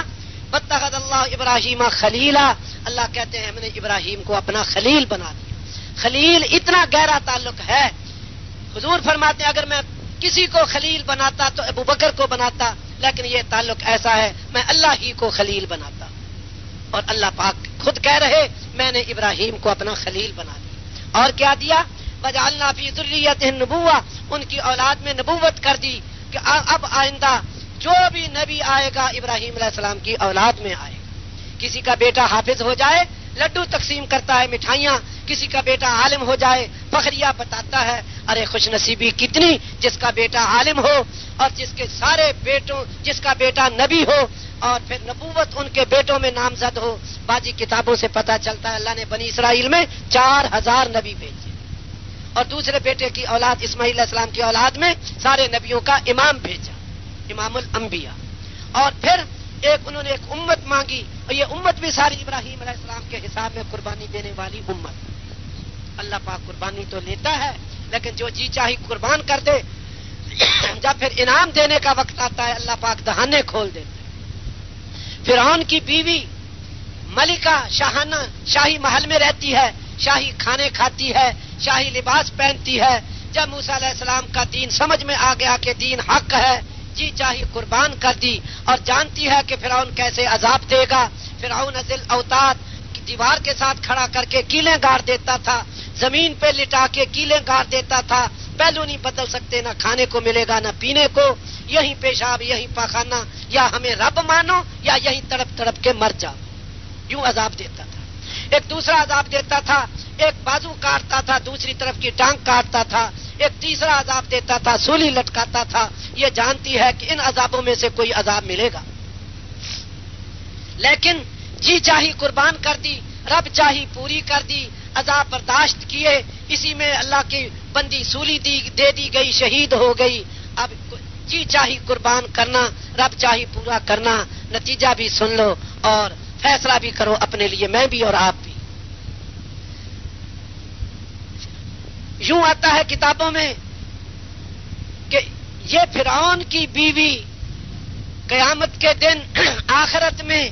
وَاتَّخَذَ اللَّهُ إِبْرَاهِيمَ خَلِيلًا، اللہ کہتے ہیں ہم نے ابراہیم کو اپنا خلیل بنا دیا۔ خلیل اتنا گہرا تعلق ہے، حضور فرماتے ہیں اگر میں کسی کو خلیل بناتا تو ابو بکر کو بناتا، لیکن یہ تعلق ایسا ہے میں اللہ ہی کو خلیل بناتا، اور اللہ پاک خود کہہ رہے میں نے ابراہیم کو اپنا خلیل بنا دیا۔ اور کیا دیا؟ وَجَعَلْنَا فِي ذُرِّيَّتِهِ النُّبُوَّةَ، ان کی اولاد میں نبوت کر دی کہ اب آئندہ جو بھی نبی آئے گا ابراہیم علیہ السلام کی اولاد میں آئے گا۔ کسی کا بیٹا حافظ ہو جائے لڈو تقسیم کرتا ہے، مٹھائیاں، کسی کا بیٹا عالم ہو جائے فخریہ بتاتا ہے، ارے خوش نصیبی کتنی جس کا بیٹا عالم ہو اور جس کے سارے بیٹوں، جس کا بیٹا نبی ہو اور پھر نبوت ان کے بیٹوں میں نامزد ہو۔ باجی کتابوں سے پتہ چلتا ہے اللہ نے بنی اسرائیل میں 4000 نبی بھیجے، اور دوسرے بیٹے کی اولاد اسماعیل علیہ السلام کی اولاد میں سارے نبیوں کا امام بھیجا، امام الانبیاء۔ اور پھر انہوں نے ایک امت مانگی، اور یہ امت بھی ساری ابراہیم علیہ السلام کے حساب میں قربانی دینے والی امت۔ اللہ پاک قربانی تو لیتا ہے لیکن جو جی چاہی قربان کر دے، جب پھر انعام دینے کا وقت آتا ہے اللہ پاک دہانے کھول دیتے ہیں۔ فرعون کی بیوی ملکہ شاہانہ شاہی محل میں رہتی ہے، شاہی کھانے کھاتی ہے، شاہی لباس پہنتی ہے۔ جب موسیٰ علیہ السلام کا دین سمجھ میں آ گیا کہ دین حق ہے، جی چاہی قربان کر دی، اور جانتی ہے کہ فرعون کیسے عذاب دے گا۔ فرعون ذل اوتاد، دیوار کے ساتھ کھڑا کر کے کیلیں گاڑ دیتا تھا، زمین پہ لٹا کے کیلیں گاڑ دیتا تھا، پہلو نہیں بدل سکتے، نہ کھانے کو ملے گا نہ پینے کو، یہیں پیشاب یہیں پاخانہ، یا ہمیں رب مانو یا یہیں تڑپ تڑپ کے مر جاؤ، یوں عذاب دیتا تھا۔ ایک دوسرا عذاب دیتا تھا، ایک بازو کاٹتا تھا، دوسری طرف کی ٹانگ کاٹتا تھا۔ ایک تیسرا عذاب دیتا تھا، سولی لٹکاتا تھا۔ یہ جانتی ہے کہ ان عذابوں میں سے کوئی عذاب ملے گا، لیکن جی چاہی قربان کر دی، رب چاہی پوری کر دی، عذاب برداشت کیے، اسی میں اللہ کی بندی سولی دے دی گئی، شہید ہو گئی۔ اب جی چاہی قربان کرنا، رب چاہی پورا کرنا، نتیجہ بھی سن لو اور فیصلہ بھی کرو اپنے لیے، میں بھی اور آپ بھی۔ یوں آتا ہے کتابوں میں کہ یہ فرعون کی بیوی قیامت کے دن آخرت میں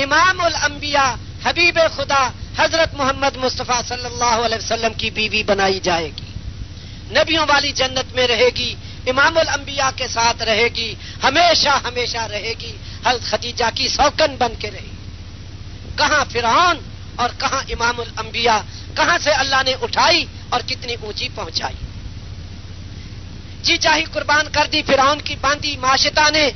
امام الانبیاء حبیب خدا حضرت محمد مصطفیٰ صلی اللہ علیہ وسلم کی بیوی بنائی جائے گی، نبیوں والی جنت میں رہے گی، امام الانبیاء کے ساتھ رہے گی، ہمیشہ ہمیشہ رہے گی، حضرت خدیجہ کی سوکن بن کے رہے گی۔ کہاں فرعون اور کہاں امام الانبیاء، کہاں سے اللہ نے اٹھائی اور کتنی اونچی پہنچائی۔ جی چاہی قربان کر دی، فرعون کی باندھی معاشطہ نے،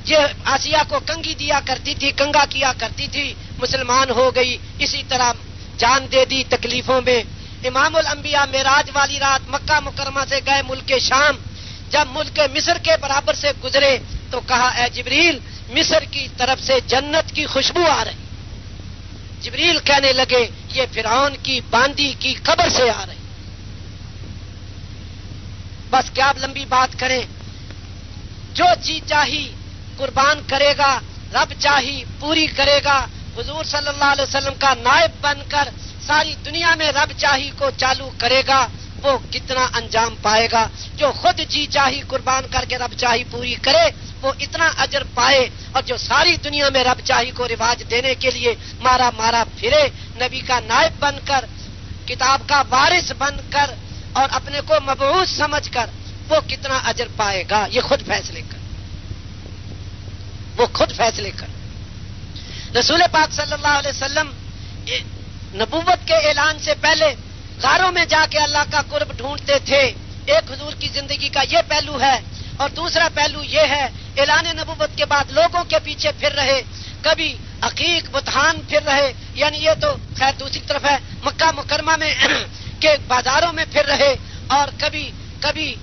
یہ آسیہ کو کنگھی دیا کرتی تھی، کنگا کیا کرتی تھی، مسلمان ہو گئی، اسی طرح جان دے دی تکلیفوں میں۔ امام الانبیاء معراج والی رات مکہ مکرمہ سے گئے ملک شام، جب ملک مصر کے برابر سے گزرے تو کہا اے جبریل مصر کی طرف سے جنت کی خوشبو آ رہی۔ جبریل کہنے لگے یہ فرعون کی باندی کی قبر سے آ رہی۔ بس کیا لمبی بات کریں، جو جی چاہی قربان کرے گا رب چاہی پوری کرے گا۔ حضور صلی اللہ علیہ وسلم کا نائب بن کر ساری دنیا میں رب چاہی کو چالو کرے گا، وہ کتنا انجام پائے گا۔ جو خود جی چاہی قربان کر کے رب چاہی پوری کرے وہ اتنا اجر پائے، اور جو ساری دنیا میں رب چاہی کو رواج دینے کے لیے مارا مارا پھرے، نبی کا نائب بن کر، کتاب کا وارث بن کر اور اپنے کو مبعوث سمجھ کر، وہ کتنا اجر پائے گا، یہ خود فیصلے کر، وہ خود فیصلے کر۔ رسول پاک صلی اللہ علیہ وسلم نبوت کے اعلان سے پہلے غاروں میں جا کے اللہ کا قرب ڈھونڈتے تھے۔ ایک حضور کی زندگی کا یہ پہلو ہے، اور دوسرا پہلو یہ ہے اعلان نبوت کے بعد لوگوں کے پیچھے پھر رہے، کبھی عقیق بتان پھر رہے، یعنی یہ تو خیر دوسری طرف ہے، مکہ مکرمہ میں کے بازاروں میں پھر رہے، اور کبھی کبھی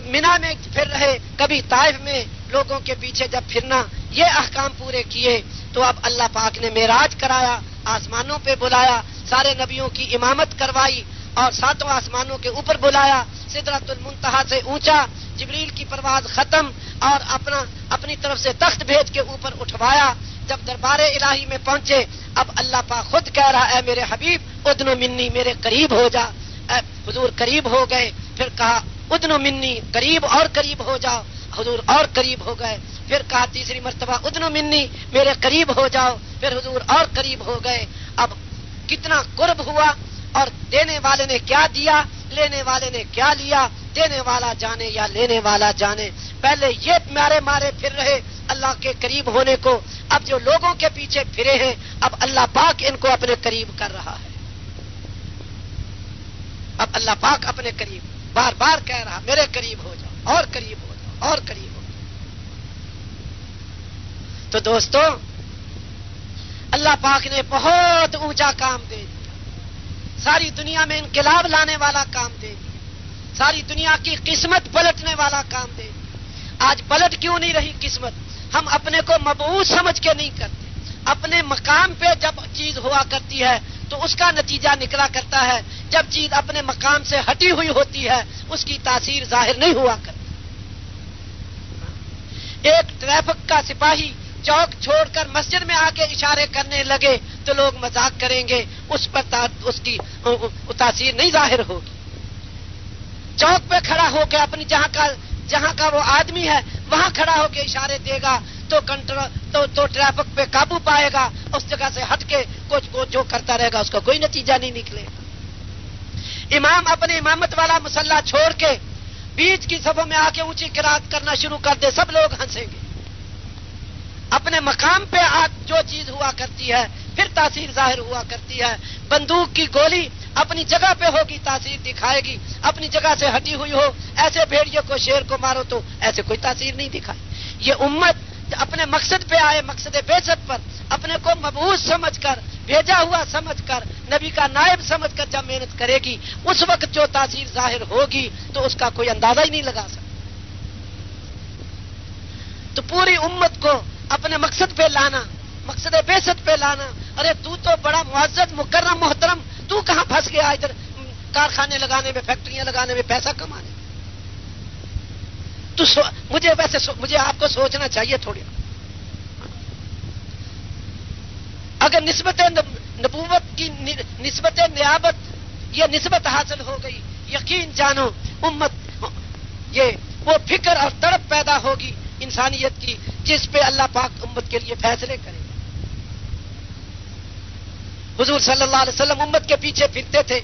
مینا میں پھر رہے، کبھی طائف میں لوگوں کے پیچھے جب پھرنا، یہ احکام پورے کیے تو اب اللہ پاک نے معراج کرایا، آسمانوں پہ بلایا، سارے نبیوں کی امامت کروائی اور ساتوں آسمانوں کے اوپر بلایا، سدرۃ المنتہا سے اونچا، جبریل کی پرواز ختم اور اپنی طرف سے تخت بھیج کے اوپر اٹھوایا۔ جب دربار الہی میں پہنچے، اب اللہ پاک خود کہہ رہا، اے میرے حبیب ادنو منی، میرے قریب ہو جا۔ حضور قریب ہو گئے، پھر کہا ادنو منی، قریب اور قریب ہو جاؤ، حضور اور قریب ہو گئے، پھر کہا تیسری مرتبہ ادنو منی، میرے قریب ہو جاؤ، پھر حضور اور قریب ہو گئے۔ اب کتنا قرب ہوا، اور دینے والے نے کیا دیا، لینے والے نے کیا لیا، دینے والا جانے یا لینے والا جانے۔ پہلے یہ مارے پھر رہے اللہ کے قریب ہونے کو، اب جو لوگوں کے پیچھے پھرے ہیں، اب اللہ پاک ان کو اپنے قریب کر رہا ہے۔ اب اللہ پاک اپنے قریب بار بار کہہ رہا، میرے قریب ہو جاؤ، اور قریب ہو جاؤ، اور قریب ہو جاؤ۔ تو دوستو، اللہ پاک نے بہت اونچا کام دے دیا، ساری دنیا میں انقلاب لانے والا کام دے دیا، ساری دنیا کی قسمت پلٹنے والا کام دے دیا۔ آج پلٹ کیوں نہیں رہی قسمت؟ ہم اپنے کو مبعوث سمجھ کے نہیں کرتے۔ اپنے مقام پہ جب چیز ہوا کرتی ہے تو اس کا نتیجہ نکلا کرتا ہے، جب چیز اپنے مقام سے ہٹی ہوئی ہوتی ہے اس کی تاثیر ظاہر نہیں ہوا کرتی۔ ایک ٹریفک کا سپاہی چوک چھوڑ کر مسجد میں آ کے اشارے کرنے لگے تو لوگ مذاق کریں گے، اس پر اس کی تاثیر نہیں ظاہر ہوگی۔ چوک پہ کھڑا ہو کے اپنی جہاں کا وہ آدمی ہے وہاں کھڑا ہو کے اشارے دے گا تو ٹریفک پہ قابو پائے گا، اس جگہ سے ہٹ کے کچھ جو کرتا رہے گا اس کا کوئی نتیجہ نہیں نکلے گا۔ امام اپنے امامت والا مصلی چھوڑ کے بیچ کی صفوں میں آ کے اونچی قرات کرنا شروع کر دے، سب لوگ ہنسیں گے۔ اپنے مقام پہ جو چیز ہوا کرتی ہے پھر تاثیر ظاہر ہوا کرتی ہے۔ بندوق کی گولی اپنی جگہ پہ ہوگی، تاثیر دکھائے گی، اپنی جگہ سے ہٹی ہوئی ہو، ایسے بھیڑیے کو شیر کو مارو تو ایسے کوئی تاثیر نہیں دکھائے۔ یہ امت اپنے مقصد پہ آئے، مقصد بعثت پر اپنے کو مبعوث سمجھ کر، بھیجا ہوا سمجھ کر، نبی کا نائب سمجھ کر جب محنت کرے گی، اس وقت جو تاثیر ظاہر ہوگی تو اس کا کوئی اندازہ ہی نہیں لگا سکتا۔ تو پوری امت کو اپنے مقصد پہ لانا، مقصد بعثت پہ لانا۔ ارے تو بڑا معزز مکرم محترم، تو کہاں پھنس گیا ادھر کارخانے لگانے میں، فیکٹریاں لگانے میں، پیسہ کمانے میں؟ تو مجھے آپ کو سوچنا چاہیے تھوڑی۔ اگر نسبت نبوت کی نسبت نیابت یہ نسبت حاصل ہو گئی، یقین جانو امت یہ وہ فکر اور تڑپ پیدا ہوگی انسانیت کی جس پہ اللہ پاک امت کے لیے فیصلے کرے۔ حضور صلی اللہ علیہ وسلم امت کے پیچھے پھرتے تھے،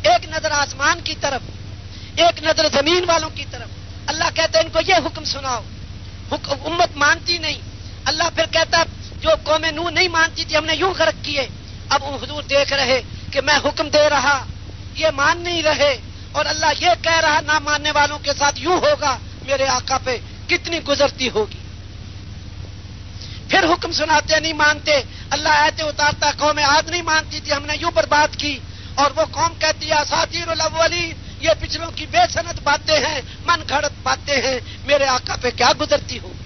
ایک نظر آسمان کی طرف، ایک نظر زمین والوں کی طرف۔ اللہ کہتا ہے ان کو یہ حکم سناؤ، امت مانتی نہیں۔ اللہ پھر کہتا جو قوم نوح نہیں مانتی تھی ہم نے یوں غرق کیے۔ اب حضور دیکھ رہے کہ میں حکم دے رہا، یہ مان نہیں رہے، اور اللہ یہ کہہ رہا نہ ماننے والوں کے ساتھ یوں ہوگا، میرے آقا پہ کتنی گزرتی ہوگی۔ پھر حکم سناتے نہیں مانتے، اللہ آیتیں اتارتا قوم عاد نہیں مانتی تھی ہم نے یوں برباد کی، اور وہ قوم کہتی ہے اساطیر الاولین، یہ پچھلوں کی بے سند باتیں ہیں، من گھڑت باتیں ہیں، میرے آقا پہ کیا گزرتی ہوگی۔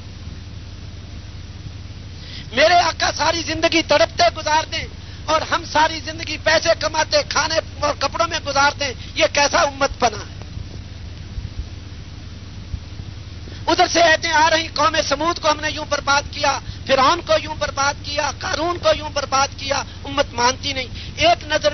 میرے آقا ساری زندگی تڑپتے گزار دیں اور ہم ساری زندگی پیسے کماتے کھانے اور کپڑوں میں گزار دیں، یہ کیسا امت پنا ہے۔ ادھر سے آیتیں آ رہی قوم سمود کو ہم نے یوں برباد کیا، فرعون کو یوں برباد کیا، قارون کو یوں برباد کیا، امت مانتی نہیں۔ ایک نظر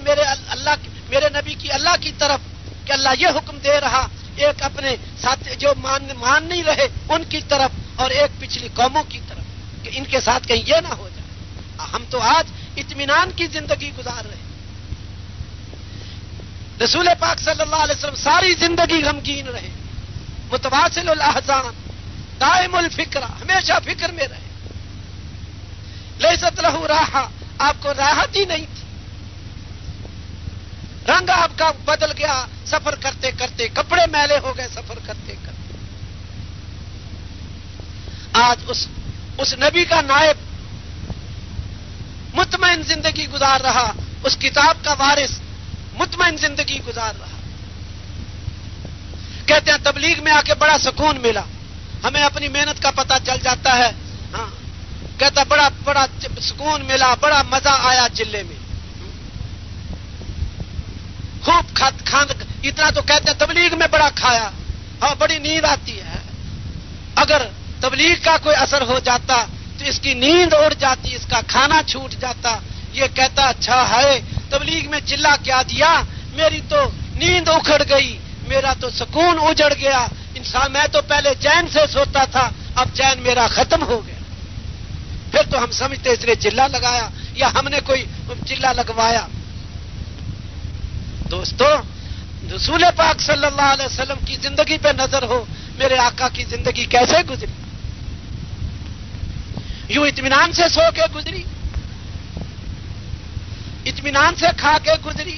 میرے نبی کی اللہ کی طرف کہ اللہ یہ حکم دے رہا، ایک اپنے ساتھ جو مان نہیں رہے ان کی طرف، اور ایک پچھلی قوموں کی طرف کہ ان کے ساتھ کہیں یہ نہ ہو جائے۔ ہم تو آج اطمینان کی زندگی گزار رہے ہیں۔ رسول پاک صلی اللہ علیہ وسلم ساری زندگی غمگین رہے، متواصل الاحزان، دائم الفکرہ، ہمیشہ فکر میں رہے۔ لیست لہ راحہ، آپ کو راحت ہی نہیں تھی، رنگ آپ کا بدل گیا سفر کرتے کرتے، کپڑے میلے ہو گئے سفر کرتے کرتے۔ آج اس نبی کا نائب مطمئن زندگی گزار رہا، اس کتاب کا وارث مطمئن زندگی گزار رہا۔ کہتے ہیں تبلیغ میں آ کے بڑا سکون ملا، ہمیں اپنی محنت کا پتہ چل جاتا ہے. ہاں کہتا بڑا بڑا سکون ملا، بڑا مزہ آیا چلے میں، خوب کھاند اتنا تو کہتے ہیں تبلیغ میں بڑا کھایا. ہاں بڑی نیند آتی ہے. اگر تبلیغ کا کوئی اثر ہو جاتا تو اس کی نیند اڑ جاتی، اس کا کھانا چھوٹ جاتا. یہ کہتا اچھا ہے تبلیغ میں چلا کیا دیا، میری تو نیند اکھڑ گئی، میرا تو سکون اجڑ گیا. انسان میں تو پہلے چین سے سوتا تھا، اب چین میرا ختم ہو گیا. پھر تو ہم سمجھتے اس نے چلا لگایا یا ہم نے کوئی چلا لگوایا. دوستو رسول پاک صلی اللہ علیہ وسلم کی زندگی پہ نظر ہو، میرے آقا کی زندگی کیسے گزری؟ یوں اطمینان سے سو کے گزری، اطمینان سے کھا کے گزری.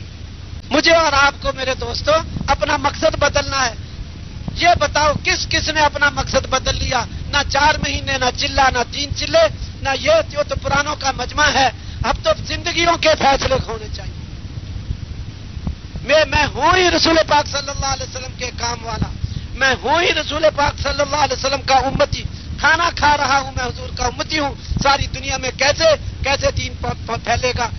مجھے اور آپ کو میرے دوستو اپنا مقصد بدلنا ہے. یہ بتاؤ کس کس نے اپنا مقصد بدل لیا؟ نہ 4 مہینے، نہ چلا، نہ 3 چلے، نہ یہ تو پرانوں کا مجمع ہے. اب تو زندگیوں کے فیصلے ہونے چاہیے. میں ہوں ہی رسول پاک صلی اللہ علیہ وسلم کے کام والا، میں ہوں ہی رسول پاک صلی اللہ علیہ وسلم کا امتی. کھانا کھا رہا ہوں، میں حضور کا امتی ہوں. ساری دنیا میں کیسے دین پھیلے گا؟